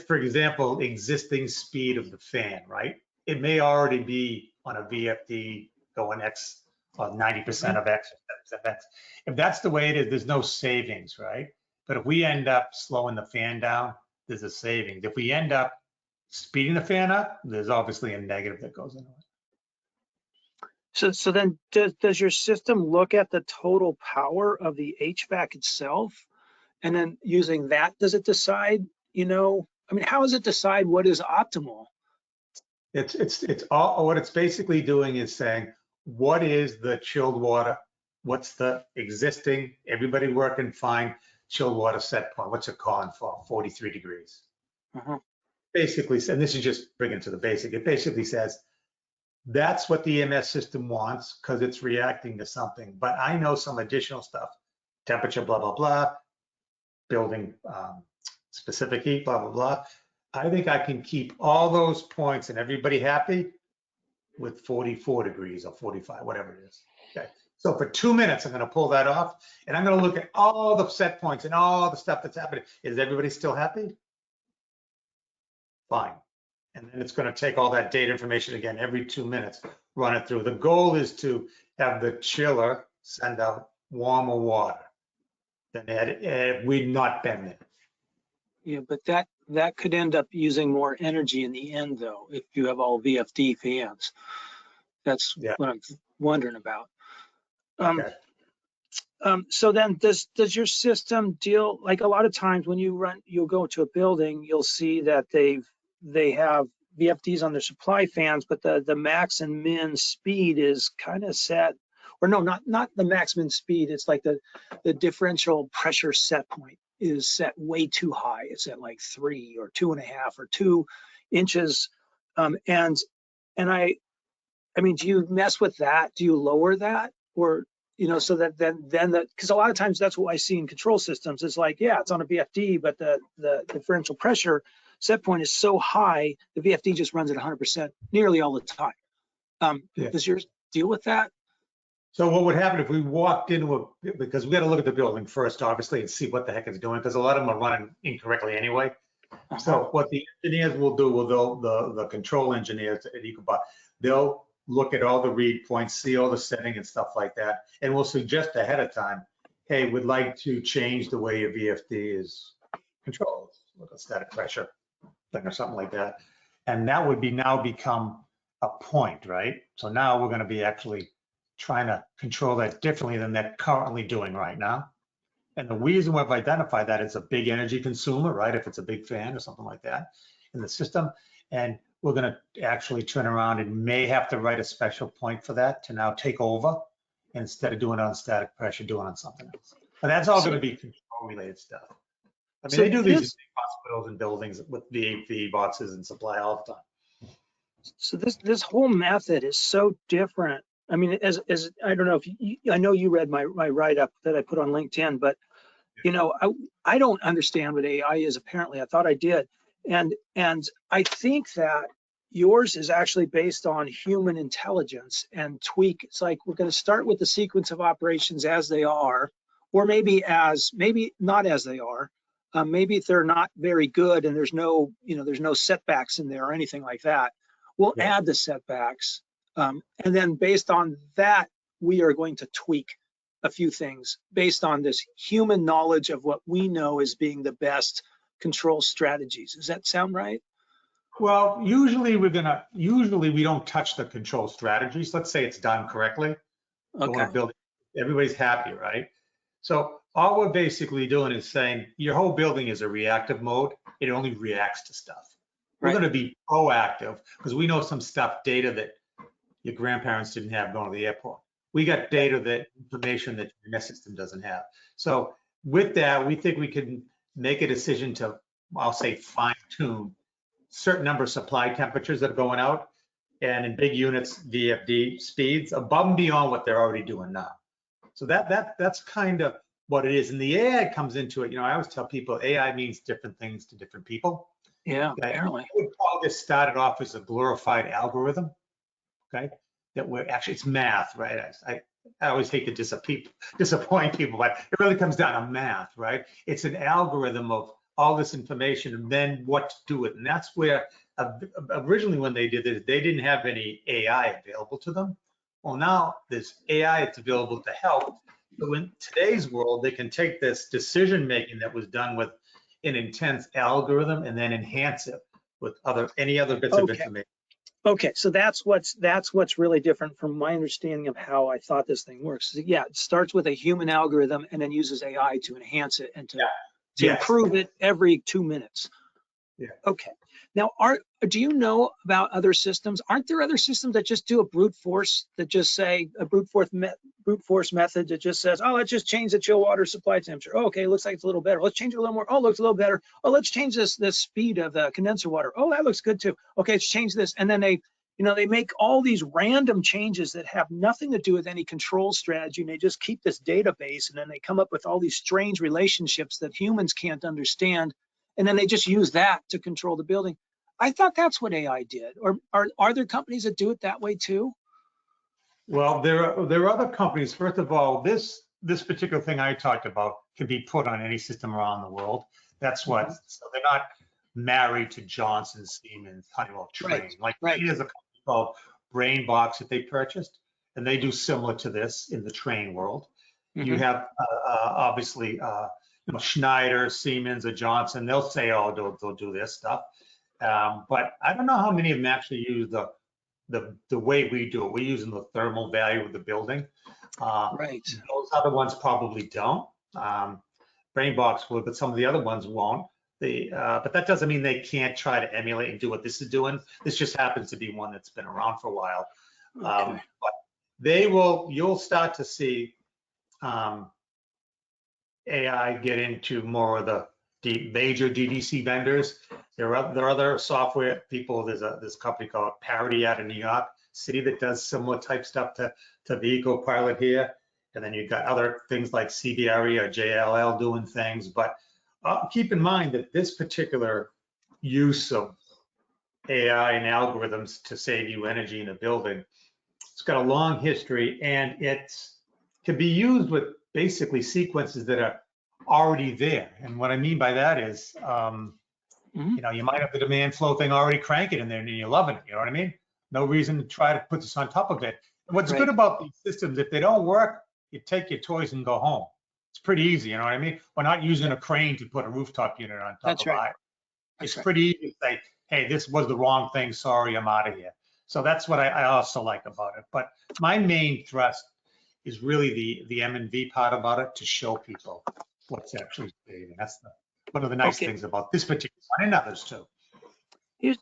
for example, existing speed of the fan, right? It may already be on a VFD going X or 90% Mhm. of X or 70% of X. If that's the way it is, there's no savings, right? But if we end up slowing the fan down, there's a savings. If we end up speeding the fan up, there's obviously a negative that goes into it. So then does your system look at the total power of the HVAC itself? And then using that, does it decide, I mean, how does it decide what is optimal? It's all what it's basically doing is saying, what is the chilled water? What's the existing, everybody working fine, chilled water set point? What's it calling for? 43 degrees. Uh-huh. Basically, and this is just bringing to the basic. It basically says that's what the EMS system wants because it's reacting to something. But I know some additional stuff, temperature, blah, blah, blah, building specific heat, blah, blah, blah. I think I can keep all those points and everybody happy with 44 degrees or 45, whatever it is. Okay. So for 2 minutes, I'm going to pull that off and I'm going to look at all the set points and all the stuff that's happening. Is everybody still happy? Fine. And then it's going to take all that data information again every 2 minutes, run it through. The goal is to have the chiller send out warmer water than had we not been there. Yeah, but that could end up using more energy in the end, though, if you have all VFD fans. That's Yeah. what I'm wondering about. Um, Okay. so then does your system deal, like a lot of times when you'll go to a building, you'll see that they have VFDs on their supply fans, but the max and min speed is kind of set, or no, not the max min speed. It's like the differential pressure set point is set way too high. It's at like 3 or 2.5 or 2 inches. And I mean, do you mess with that? Do you lower that? Or, so that then because a lot of times that's what I see in control systems. It's like, yeah, it's on a VFD, but the differential pressure set point is so high, the VFD just runs at 100% nearly all the time. Yeah. Does yours deal with that? So what would happen if we walked into because we got to look at the building first, obviously, and see what the heck it's doing, because a lot of them are running incorrectly anyway. Uh-huh. So what the engineers will do, the control engineers at Ecopilot, they'll look at all the read points, see all the setting and stuff like that, and we'll suggest ahead of time, hey, we'd like to change the way your VFD is controlled, look at static pressure thing or something like that. And that would now become a point, right? So now we're going to be actually trying to control that differently than they're currently doing right now. And the reason we've identified that it's a big energy consumer, right? If it's a big fan or something like that in the system. And we're going to actually turn around and may have to write a special point for that to now take over, instead of doing it on static pressure, doing it on something else. But that's all going to be control related stuff. I mean, they do these in hospitals and buildings with VAV boxes and supply all the time. So this whole method is so different. I mean, as I don't know if I know you read my write-up that I put on LinkedIn, but you know, I don't understand what AI is. Apparently, I thought I did, and I think that yours is actually based on human intelligence and tweak. It's like we're going to start with the sequence of operations as they are, or maybe not as they are. Maybe if they're not very good and there's no setbacks in there or anything like that, we'll add the setbacks, and then based on that, we are going to tweak a few things based on this human knowledge of what we know as being the best control strategies. Does that sound right? Well, usually we don't touch the control strategies. Let's say it's done correctly. Okay. Everybody's happy, right? So all we're basically doing is saying your whole building is a reactive mode. It only reacts to stuff. We're going to be proactive because we know some data that your grandparents didn't have going to the airport. We got information that your EMS system doesn't have. So with that, we think we can make a decision to, I'll say, fine tune certain number of supply temperatures that are going out, and in big units, VFD speeds above and beyond what they're already doing now. So that's kind of what it is. And the AI comes into it. You know, I always tell people AI means different things to different people. Yeah, apparently. I would call this started off as a glorified algorithm, okay? That we're actually, it's math, right? I always hate to disappoint people, but it really comes down to math, right? It's an algorithm of all this information and then what to do with it. And that's where originally when they did this, they didn't have any AI available to them. Well, now there's AI that's available to help. So in today's world, they can take this decision making that was done with an intense algorithm and then enhance it with any other bits of information. Okay, so that's what's really different from my understanding of how I thought this thing works. Yeah, it starts with a human algorithm and then uses AI to enhance it and to improve it every 2 minutes. Yeah. Okay. Now, do you know about other systems? Aren't there other systems that just do a brute force, that just say a brute force method that just says, oh, let's just change the chill water supply temperature. Oh, okay, looks like it's a little better. Let's change it a little more. Oh, looks a little better. Oh, let's change this speed of the condenser water. Oh, that looks good too. Okay, let's change this. And then they make all these random changes that have nothing to do with any control strategy, and they just keep this database, and then they come up with all these strange relationships that humans can't understand, and then they just use that to control the building. I thought that's what AI did. Or are there companies that do it that way too? Well, there are other companies. First of all, this particular thing I talked about can be put on any system around the world. That's what. So they're not married to Johnson, Siemens, Honeywell, Trane. There's a company called BrainBox that they purchased, and they do similar to this in the Trane world. You have obviously Schneider, Siemens, or Johnson. They'll say, oh, they'll do this stuff. But I don't know how many of them actually use the way we do it. We're using the thermal value of the building. Those other ones probably don't. BrainBox would, but some of the other ones won't. But that doesn't mean they can't try to emulate and do what this is doing. This just happens to be one that's been around for a while. But you'll start to see AI get into more of the major DDC vendors. There are other software people. There's this company called Parity out of New York City that does similar type stuff to the Ecopilot here. And then you've got other things like CBRE or JLL doing things. But keep in mind that this particular use of AI and algorithms to save you energy in a building, it's got a long history, and it can be used with basically sequences that are already there. And what I mean by that is, you might have the demand flow thing already cranking in there and you're loving it, you know what I mean? No reason to try to put this on top of it. And what's good about these systems, if they don't work, you take your toys and go home. It's pretty easy, you know what I mean? We're not using a crane to put a rooftop unit on top of it. It's pretty easy to say, hey, this was the wrong thing, sorry, I'm out of here. So that's what I also like about it. But my main thrust is really the M&V part about it, to show people what's actually saving. That's one of the nice Okay. things about this particular one, and others too.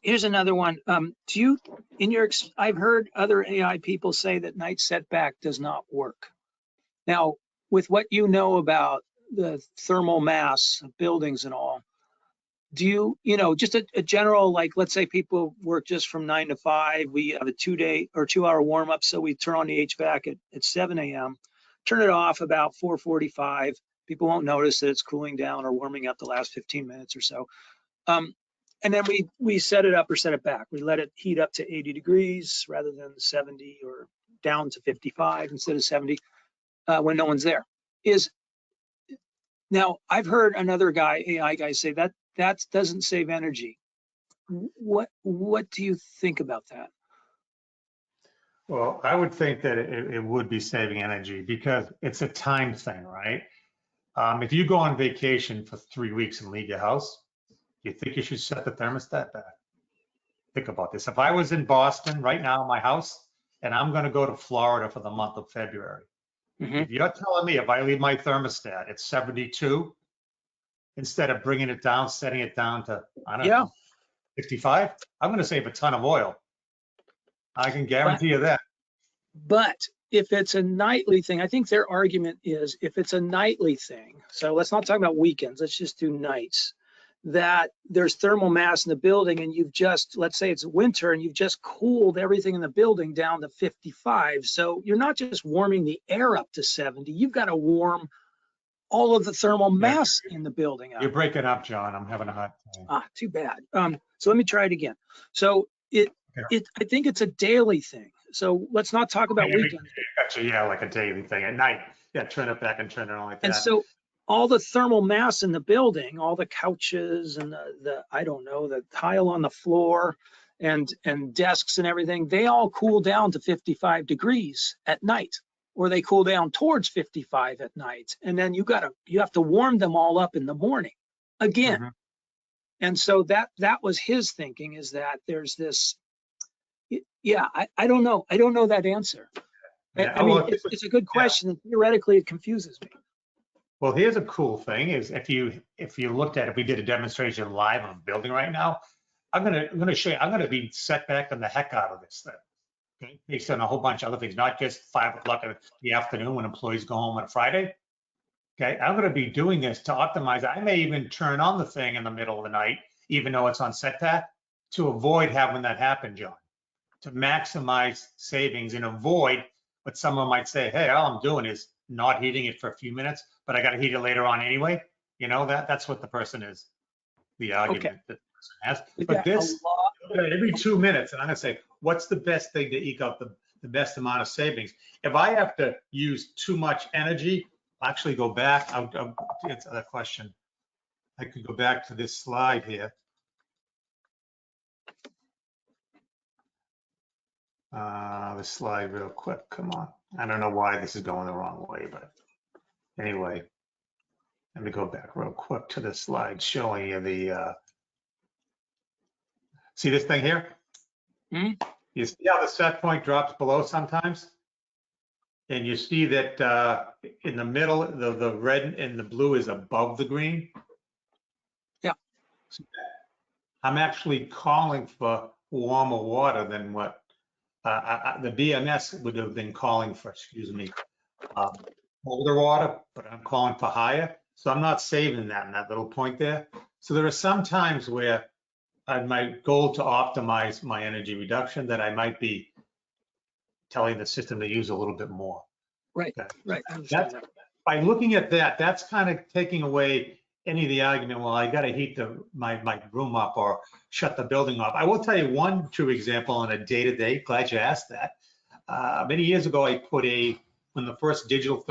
Here's another one. I've heard other AI people say that night setback does not work. Now, with what you know about the thermal mass of buildings and all, do just a general, like, let's say people work just from 9 to 5, we have a 2-hour warm up, so we turn on the HVAC at 7 a.m., turn it off about 4:45. People won't notice that it's cooling down or warming up the last 15 minutes or so. And then we set it up or set it back. We let it heat up to 80 degrees rather than 70, or down to 55 instead of 70 when no one's there. Now, I've heard another AI guy say that doesn't save energy. What do you think about that? Well, I would think that it would be saving energy because it's a time thing, right? If you go on vacation for 3 weeks and leave your house, you think you should set the thermostat back? Think about this. If I was in Boston right now in my house, and I'm going to go to Florida for the month of February, if you're telling me if I leave my thermostat at 72, instead of bringing it down, setting it down to, I don't know, 65, I'm going to save a ton of oil. I can guarantee you that. But if it's a nightly thing, I think their argument is if it's a nightly thing, so let's not talk about weekends, let's just do nights, that there's thermal mass in the building and you've just, let's say it's winter and you've just cooled everything in the building down to 55. So you're not just warming the air up to 70, you've got to warm all of the thermal mass in the building up. You're breaking up, John. I'm having a hard time. Too bad. So let me try it again. So I think it's a daily thing. So let's not talk about weekends. Gotcha. Yeah, like a daily thing at night. Yeah, turn it back and turn it on like that. And so all the thermal mass in the building, all the couches and the I don't know, the tile on the floor and desks and everything, they all cool down to 55 degrees at night, or they cool down towards 55 at night. And then you have to warm them all up in the morning again. And so that was his thinking, is that there's this, I don't know. I don't know that answer. I mean, it's a good question. And theoretically, it confuses me. Well, here's a cool thing: is if you looked at, if we did a demonstration live on a building right now, I'm gonna show you. I'm gonna be set back on the heck out of this thing, okay? Based on a whole bunch of other things, not just 5 o'clock in the afternoon when employees go home on a Friday. Okay, I'm gonna be doing this to optimize. I may even turn on the thing in the middle of the night, even though it's on setback, to avoid having that happen, John. To maximize savings and avoid what someone might say, hey, all I'm doing is not heating it for a few minutes, but I got to heat it later on anyway. You know, that's what the person is, the argument that the person has. But this, every 2 minutes, and I'm going to say, what's the best thing to eke out the best amount of savings? If I have to use too much energy, I'll actually go back. I'll answer that question. I could go back to this slide here. The slide real quick. Come on. I don't know why this is going the wrong way, but anyway, let me go back real quick to the slide showing you the, see this thing here? You see how the set point drops below sometimes? And you see that in the middle, the red and the blue is above the green? Yeah. I'm actually calling for warmer water than what the BMS would have been calling for, colder water, but I'm calling for higher. So I'm not saving that in that little point there. So there are some times where my goal to optimize my energy reduction that I might be telling the system to use a little bit more. Right, okay. Right. I understand that. By looking at that, that's kind of taking away any of the argument, well, I got to heat my room up or shut the building off. I will tell you one true example on a day-to-day, glad you asked that. Many years ago, I put when the first digital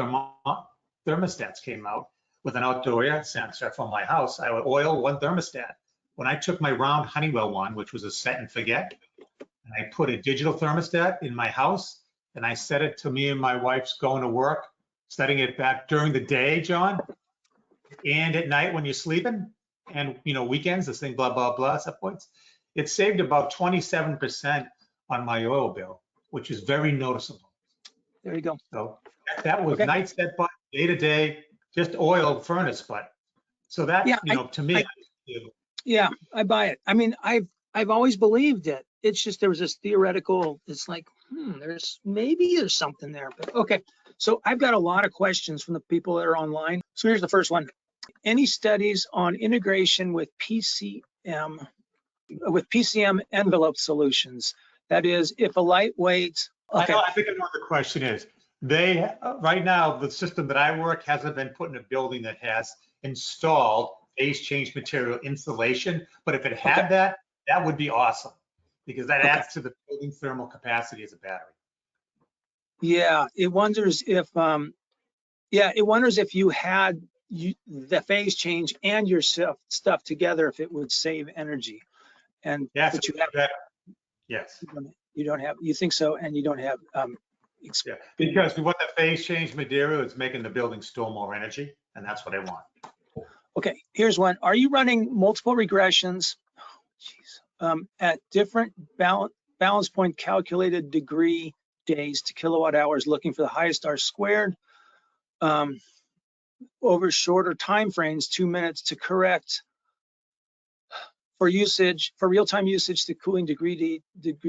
thermostats came out with an outdoor air sensor from my house, I would oil one thermostat. When I took my round Honeywell one, which was a set and forget, and I put a digital thermostat in my house, and I set it to me and my wife's going to work, setting it back during the day, John, and at night when you're sleeping, and weekends, this thing, blah, blah, blah, set points. It saved about 27% on my oil bill, which is very noticeable. There you go. So That was Okay. night set, but day to day, just oil furnace, but so that, Yeah, to me, yeah, I buy it. I mean, I've always believed it. It's just there was this theoretical, it's like, there's something there. But okay. So I've got a lot of questions from the people that are online. So here's the first one. Any studies on integration with PCM envelope solutions? That is, if a lightweight. Okay. I think I know what the question is. They, right now, the system that I work hasn't been put in a building that has installed phase change material insulation, but if it had that, that would be awesome because that adds to the building thermal capacity as a battery. Yeah, it wonders if you had the phase change and your stuff together, if it would save energy. And yes, but you have, yes, you don't have, you think so, and you don't have yeah, because what the phase change material is making the building store more energy, and that's what I want. Okay, here's one. Are you running multiple regressions at different balance point calculated degree days to kilowatt hours, looking for the highest R squared over shorter time frames, 2 minutes, to correct for real-time usage to cooling degree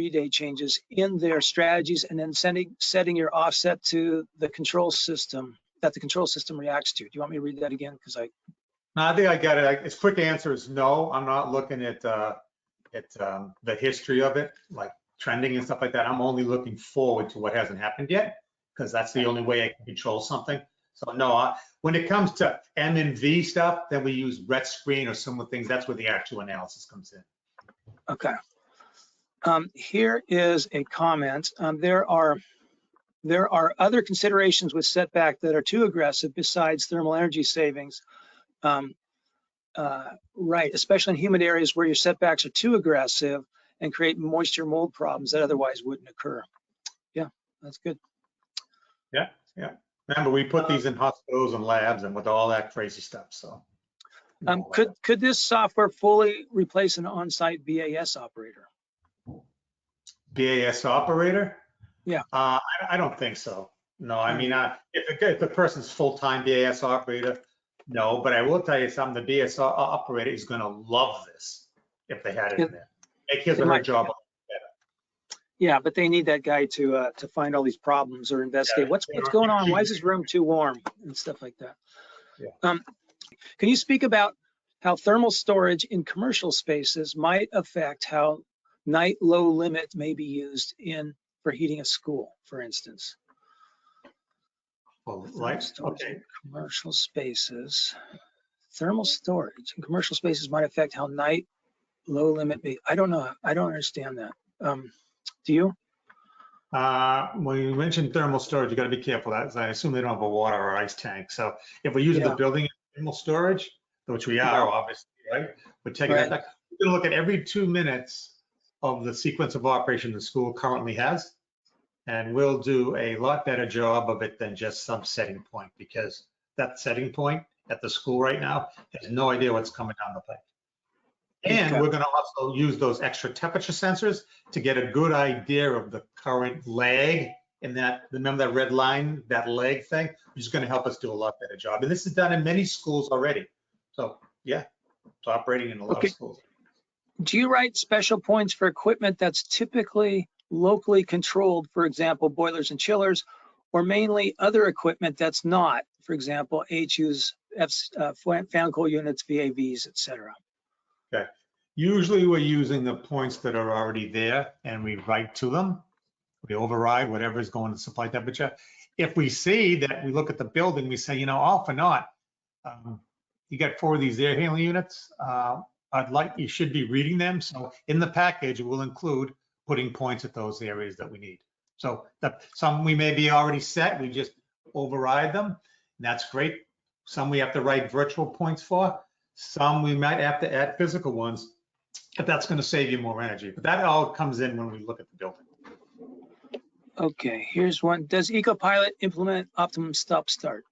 day changes in their strategies, and then setting your offset to the control system that the control system reacts to? Do you want me to read that again? Because I think I got it. Its quick answer is no. I'm not looking at the history of it, like trending and stuff like that. I'm only looking forward to what hasn't happened yet, because that's the only way I can control something. So no, when it comes to M and V stuff, then we use ret screen or similar things. That's where the actual analysis comes in. okay. Here is a comment. There are other considerations with setback that are too aggressive besides thermal energy savings. Right, especially in humid areas where your setbacks are too aggressive and create moisture mold problems that otherwise wouldn't occur. Yeah, that's good. Yeah, yeah. Remember, we put these in hospitals and labs and with all that crazy stuff. So, could this software fully replace an on-site BAS operator? BAS operator? Yeah. I don't think so. No, I mean, if the person's full-time BAS operator, no. But I will tell you something: the BAS operator is going to love this if they had it in there. Make his or her job better. Yeah, but they need that guy to find all these problems or investigate what's going on. Why is this room too warm and stuff like that? Yeah. Can you speak about how thermal storage in commercial spaces might affect how night low limit may be used for heating a school, for instance? Well, right. Okay. Commercial spaces, thermal storage in commercial spaces might affect how night low limit may. I don't know. I don't understand that. Do you? When you mentioned thermal storage, you got to be careful. I assume they don't have a water or ice tank. So if we're using the building thermal storage, which we are obviously, right? We're taking that back. We're going to look at every 2 minutes of the sequence of operation the school currently has, and we'll do a lot better job of it than just some setting point, because that setting point at the school right now has no idea what's coming down the pipe. And we're going to also use those extra temperature sensors to get a good idea of the current lag in that, remember that red line, that lag thing, which is going to help us do a lot better job. And this is done in many schools already. So yeah, it's operating in a lot of schools. Do you write special points for equipment that's typically locally controlled, for example, boilers and chillers, or mainly other equipment that's not, for example, HUs, fan coil units, VAVs, etc.? Okay. Usually we're using the points that are already there and we write to them. We override whatever is going to supply temperature. If we see that, we look at the building, we say, off or not, you got 4 of these air handling units. You should be reading them. So in the package, we'll include putting points at those areas that we need. So some we may be already set, we just override them. And that's great. Some we have to write virtual points for. Some we might have to add physical ones, but that's going to save you more energy. But that all comes in when we look at the building. Okay, here's one. Does Ecopilot implement optimum stop-start?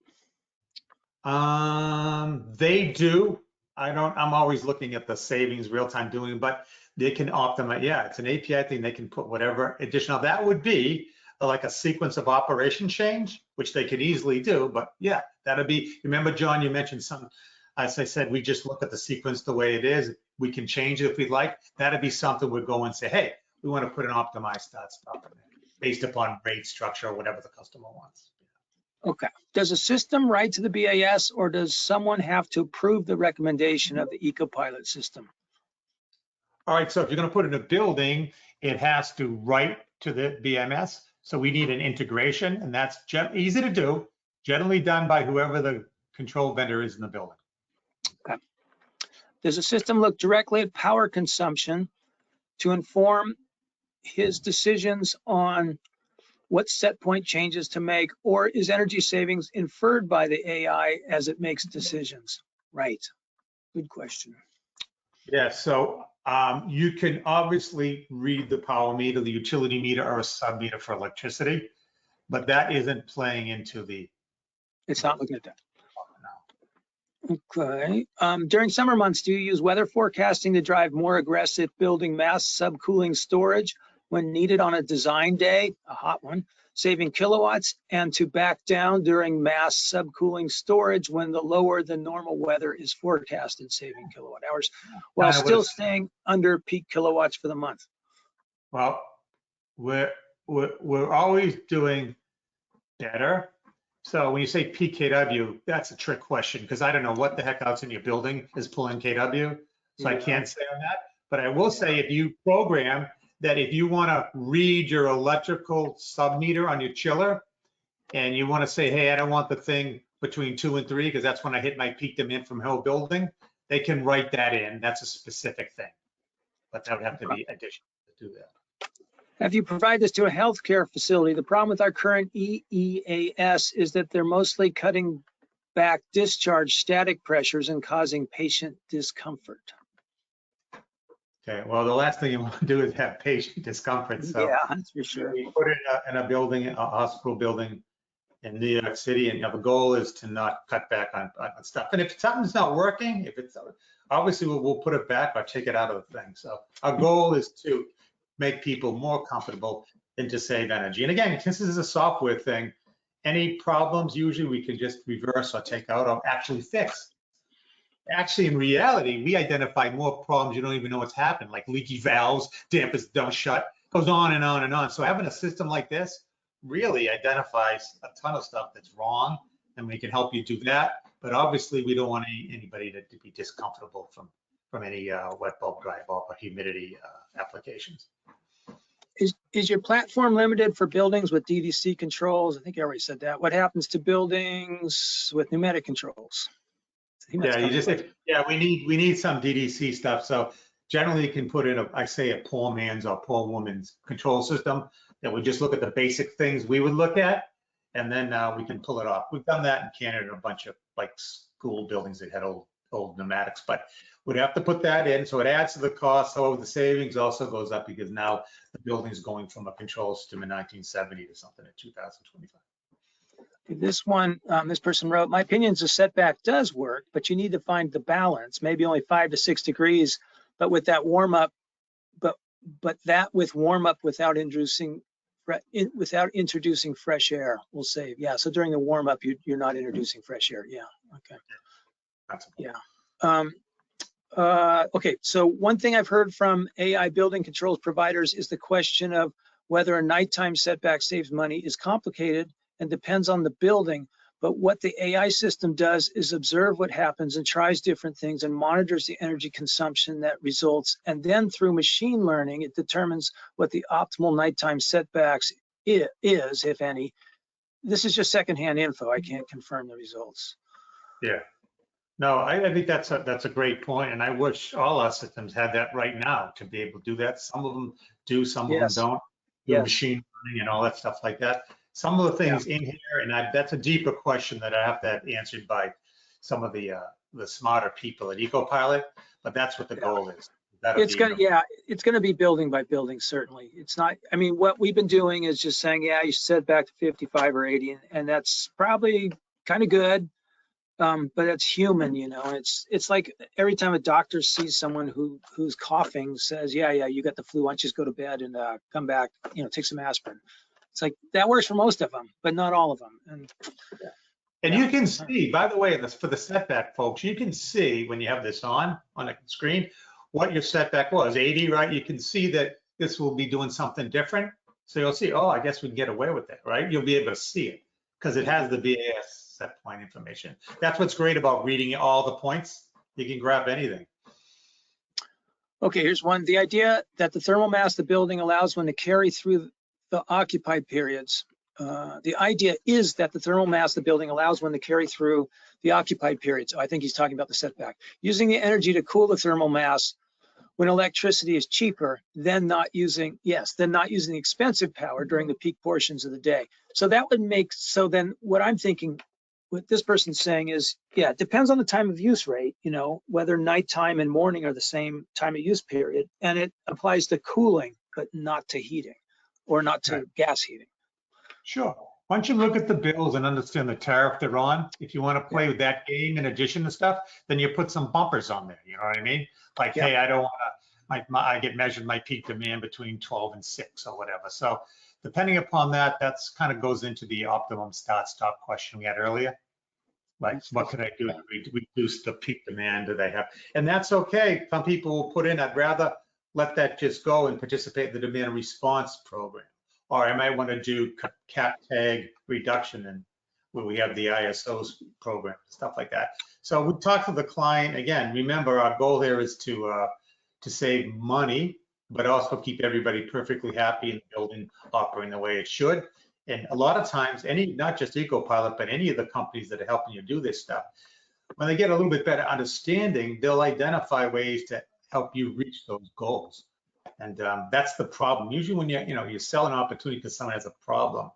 They do. I'm always looking at the savings real-time doing, but they can optimize. Yeah, it's an API thing. They can put whatever additional. That would be like a sequence of operation change, which they could easily do. But yeah, that'd be, remember, John, you mentioned some, as I said, we just look at the sequence the way it is. We can change it if we'd like. That'd be something we'd go and say, hey, we want to put an optimized start stop in there based upon rate structure or whatever the customer wants. Okay. Does a system write to the BAS, or does someone have to approve the recommendation of the Ecopilot system? All right, so if you're going to put in a building, it has to write to the BMS. So we need an integration, and that's easy to do, generally done by whoever the control vendor is in the building. Okay. Does the system look directly at power consumption to inform his decisions on what set point changes to make, or is energy savings inferred by the AI as it makes decisions? Right. Good question. Yeah, so you can obviously read the power meter, the utility meter, or a sub meter for electricity, but that isn't playing into the. It's not looking at that. Okay. During summer months, do you use weather forecasting to drive more aggressive building mass subcooling storage when needed on a design day, a hot one, saving kilowatts, and to back down during mass subcooling storage when the lower than normal weather is forecasted, saving kilowatt hours, while still staying under peak kilowatts for the month? Well, we're always doing better. So when you say peak KW, that's a trick question, because I don't know what the heck else in your building is pulling KW. So I can't say on that. But I will say, if you program that, if you want to read your electrical submeter on your chiller, and you want to say, hey, I don't want the thing between 2 and 3, because that's when I hit my peak demand from whole building, they can write that in. That's a specific thing. But that would have to be additional to do that. Have you provided this to a healthcare facility? The problem with our current EEAS is that they're mostly cutting back discharge static pressures and causing patient discomfort. Okay, well, the last thing you want to do is have patient discomfort. So yeah, that's for sure. We put it in a building, a hospital building in New York City, and the goal is to not cut back on stuff. And if something's not working, if it's obviously we'll put it back or take it out of the thing. So our goal is to make people more comfortable and to save energy. And again, since this is a software thing, any problems usually we can just reverse or take out or actually fix. Actually, in reality, we identify more problems you don't even know what's happened, like leaky valves, dampers don't shut, goes on and on and on. So having a system like this really identifies a ton of stuff that's wrong, and we can help you do that. But obviously, we don't want anybody to be discomfortable from any wet bulb, dry bulb, or humidity applications. Is your platform limited for buildings with DDC controls? I think I already said that. What happens to buildings with pneumatic controls? Yeah, we need some DDC stuff. So generally you can put in I say a poor man's or poor woman's control system that would just look at the basic things we would look at, and then we can pull it off. We've done that in Canada in a bunch of like school buildings that had old pneumatics, but we'd have to put that in. So it adds to the cost. However, the savings also goes up because now the building's going from a control system in 1970 to something in 2025. This one, this person wrote, my opinion is a setback does work, but you need to find the balance, maybe only 5 to 6 degrees, but with that warm up, but that with warm up without introducing fresh air will save. Yeah, so during the warm up, you're not introducing fresh air. Yeah, okay. Yeah. Okay, so one thing I've heard from AI building controls providers is the question of whether a nighttime setback saves money is complicated and depends on the building, but what the AI system does is observe what happens and tries different things and monitors the energy consumption that results, and then through machine learning, it determines what the optimal nighttime setbacks is, if any. This is just secondhand info. I can't confirm the results. Yeah. No, I think that's a great point, and I wish all our systems had that right now to be able to do that. Some of them do, some of them don't. Do machine learning and all that stuff like that. Some of the things in here, and that's a deeper question that I have to have answered by some of the smarter people at Ecopilot, but that's what the goal is. It's gonna be building by building, certainly. It's not, I mean, what we've been doing is just saying, yeah, you set back to 55 or 80, and that's probably kind of good, but it's human, you know. It's like every time a doctor sees someone who's coughing, says, yeah, you got the flu, why don't you just go to bed and come back, you know, take some aspirin. It's like that works for most of them, but not all of them. And Yeah. you can see, by the way, for the setback, folks, you can see when you have this on a screen, what your setback was, 80, right? You can see that this will be doing something different. So you'll see, oh, I guess we can get away with it, right? You'll be able to see it because it has the BAS set point information. That's what's great about reading all the points. You can grab anything. Okay, here's one. The idea that the thermal mass of the building allows one to carry through the occupied periods. The idea is that the thermal mass of the building allows one to carry through the occupied periods. I think he's talking about the setback. Using the energy to cool the thermal mass when electricity is cheaper, then not using the expensive power during the peak portions of the day. So that would make, so then what I'm thinking, what this person's saying is, yeah, it depends on the time of use rate, whether nighttime and morning are the same time of use period, and it applies to cooling, but not to heating or not to gas heating. Sure. Once you look at the bills and understand the tariff they're on, if you want to play with that game in addition to stuff, then you put some bumpers on there. You know what I mean? Like, hey, I don't want to, I get measured my peak demand between 12 and 6 or whatever. So depending upon that, that's kind of goes into the optimum start-stop question we had earlier. Like, what could I do to reduce the peak demand that I have? And that's okay. Some people will put in, I'd rather let that just go and participate in the demand response program. Or I might want to do cap tag reduction, and where we have the ISOs program, stuff like that. So we talk to the client again. Remember, our goal here is to save money, but also keep everybody perfectly happy and the building operating the way it should. And a lot of times, not just Ecopilot, but any of the companies that are helping you do this stuff, when they get a little bit better understanding, they'll identify ways to help you reach those goals. And that's the problem. Usually when you sell an opportunity because someone has a problem,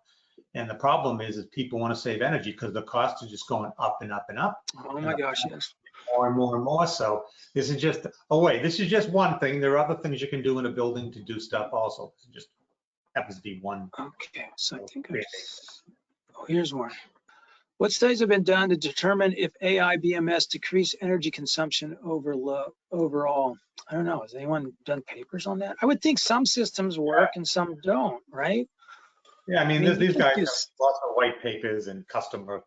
and the problem is people want to save energy because the costs are just going up and up and up. Oh my gosh, yes. More and more and more. So this is just, this is just one thing. There are other things you can do in a building to do stuff also. It just happens to be one. Okay, so I think here's one. What studies have been done to determine if AI BMS decrease energy consumption overall? I don't know. Has anyone done papers on that? I would think some systems work and some don't, right? Yeah, I mean these guys have lots of white papers and customer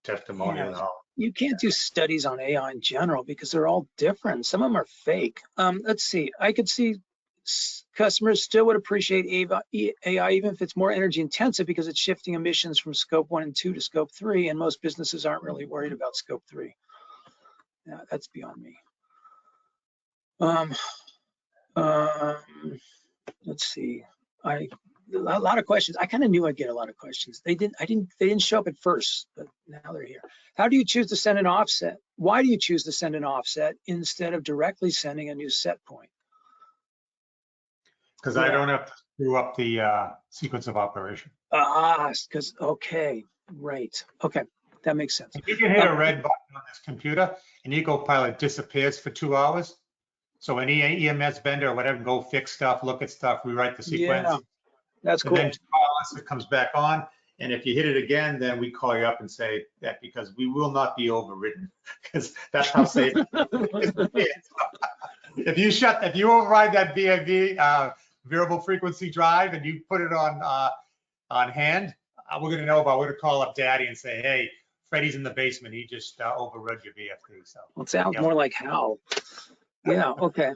testimonials. Yeah, you can't do studies on AI in general because they're all different. Some of them are fake. Let's see. I could see customers still would appreciate AI even if it's more energy intensive because it's shifting emissions from scope 1 and 2 to scope 3, and most businesses aren't really worried about scope 3. Yeah, that's beyond me. Let's see. A lot of questions. I kind of knew I'd get a lot of questions. They didn't show up at first, but now they're here. How do you choose to send an offset? Why do you choose to send an offset instead of directly sending a new set point? Because I don't have to screw up the sequence of operation. Because, okay, right. Okay, that makes sense. If you can hit a red button on this computer and Ecopilot disappears for 2 hours, so any EMS vendor or whatever can go fix stuff, look at stuff, rewrite the sequence. Yeah, that's cool. And then 2 hours it comes back on. And if you hit it again, then we call you up and say that because we will not be overridden because that's how safe it is. If you override that VFD, variable frequency drive, and you put it on hand, we're going to know about. We're going to call up Daddy and say, "Hey, Freddie's in the basement. He just overrode your VFD." So well, it sounds more like how. Yeah. Okay.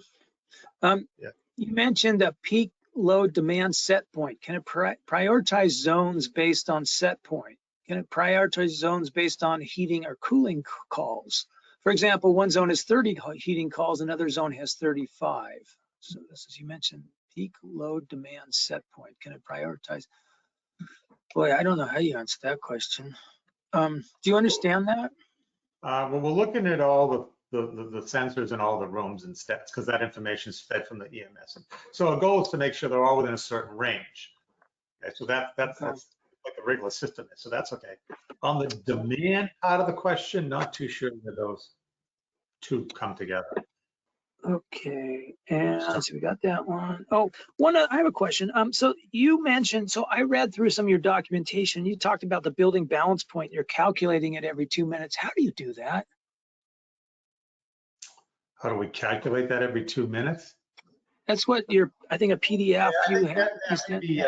You mentioned a peak load demand set point. Can it prioritize zones based on set point? Can it prioritize zones based on heating or cooling calls? For example, one zone has 30 heating calls, another zone has 35. So this is, you mentioned peak load demand set point. Can it prioritize? Boy, I don't know how you answer that question. Do you understand that? Well, we're looking at all the sensors in all the rooms and stats because that information is fed from the EMS. So our goal is to make sure they're all within a certain range. Okay, so that's like the regular system is. So that's okay. On the demand part of the question, not too sure that those two come together. Okay, and so we got that one. Oh, I have a question. So you mentioned, so I read through some of your documentation. You talked about the building balance point. You're calculating it every 2 minutes. How do you do that? How do we calculate that every 2 minutes? That's what I think a PDF I you think have. that may be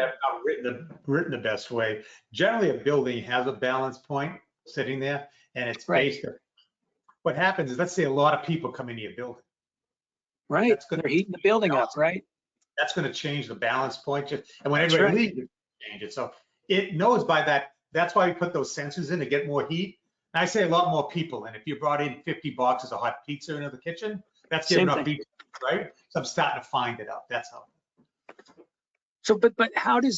written the best way. Generally, a building has a balance point sitting there, and it's Right. based on what happens is, let's say a lot of people come into your building. Right. That's good. They're heating the building up, right? That's going to change the balance point. And when That's everybody right. leaves, it change it. So it knows by that. That's why we put those sensors in to get more heat. And I say a lot more people. And if you brought in 50 boxes of hot pizza into the kitchen, that's Same giving up thing. heat, right? So I'm starting to find it out. That's how. So, but how do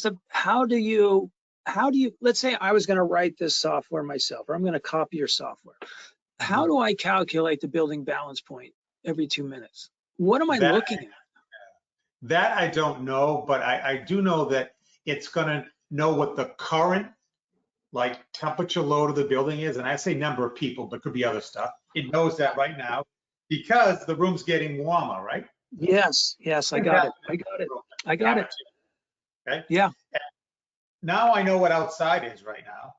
you, let's say I was going to write this software myself, or I'm going to copy your software. How do I calculate the building balance point every 2 minutes? What am I looking at? That I don't know, but I do know that it's going to know what the current like temperature load of the building is. And I say number of people, but could be other stuff. It knows that right now because the room's getting warmer, right? Yes, I got it. I got it. Okay. Yeah. Now I know what outside is right now.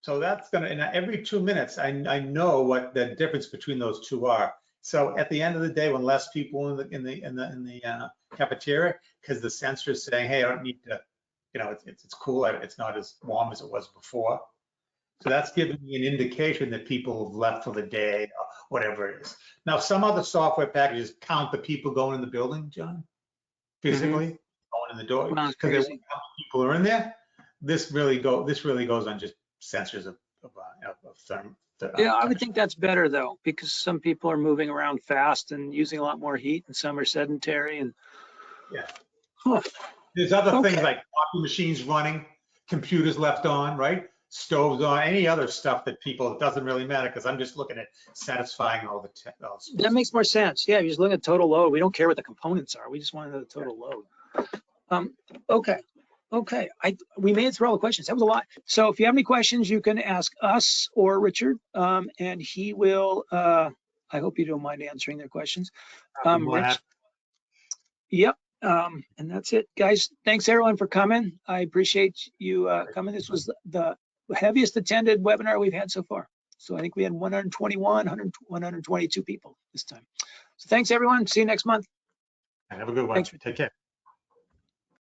So that's gonna, and every 2 minutes, I know what the difference between those two are. So at the end of the day, when less people in the cafeteria, because the sensor is saying, hey, I don't need to, you know, it's cool. It's not as warm as it was before. So that's giving me an indication that people have left for the day or whatever it is. Now, some other software packages count the people going in the building, John, physically going in the door, Wow, because they want how many people are in there. This really goes on just sensors of therm. Yeah, I would think that's better though, because some people are moving around fast and using a lot more heat, and some are sedentary. And yeah, huh. there's other Okay. things like coffee machines running, computers left on, right? Stoves on, any other stuff that people, it doesn't really matter because I'm just looking at satisfying all the That makes more sense. Yeah, you're just looking at total load. We don't care what the components are. We just want to know the total load. Okay. We made it through all the questions. That was a lot. So if you have any questions, you can ask us or Richard, and he will. I hope you don't mind answering their questions. Rich. Yep. And that's it, guys. Thanks everyone for coming. I appreciate you coming. This was the heaviest attended webinar we've had so far. So I think we had 122 people this time. So thanks everyone. See you next month. Have a good one. Thanks. Take care.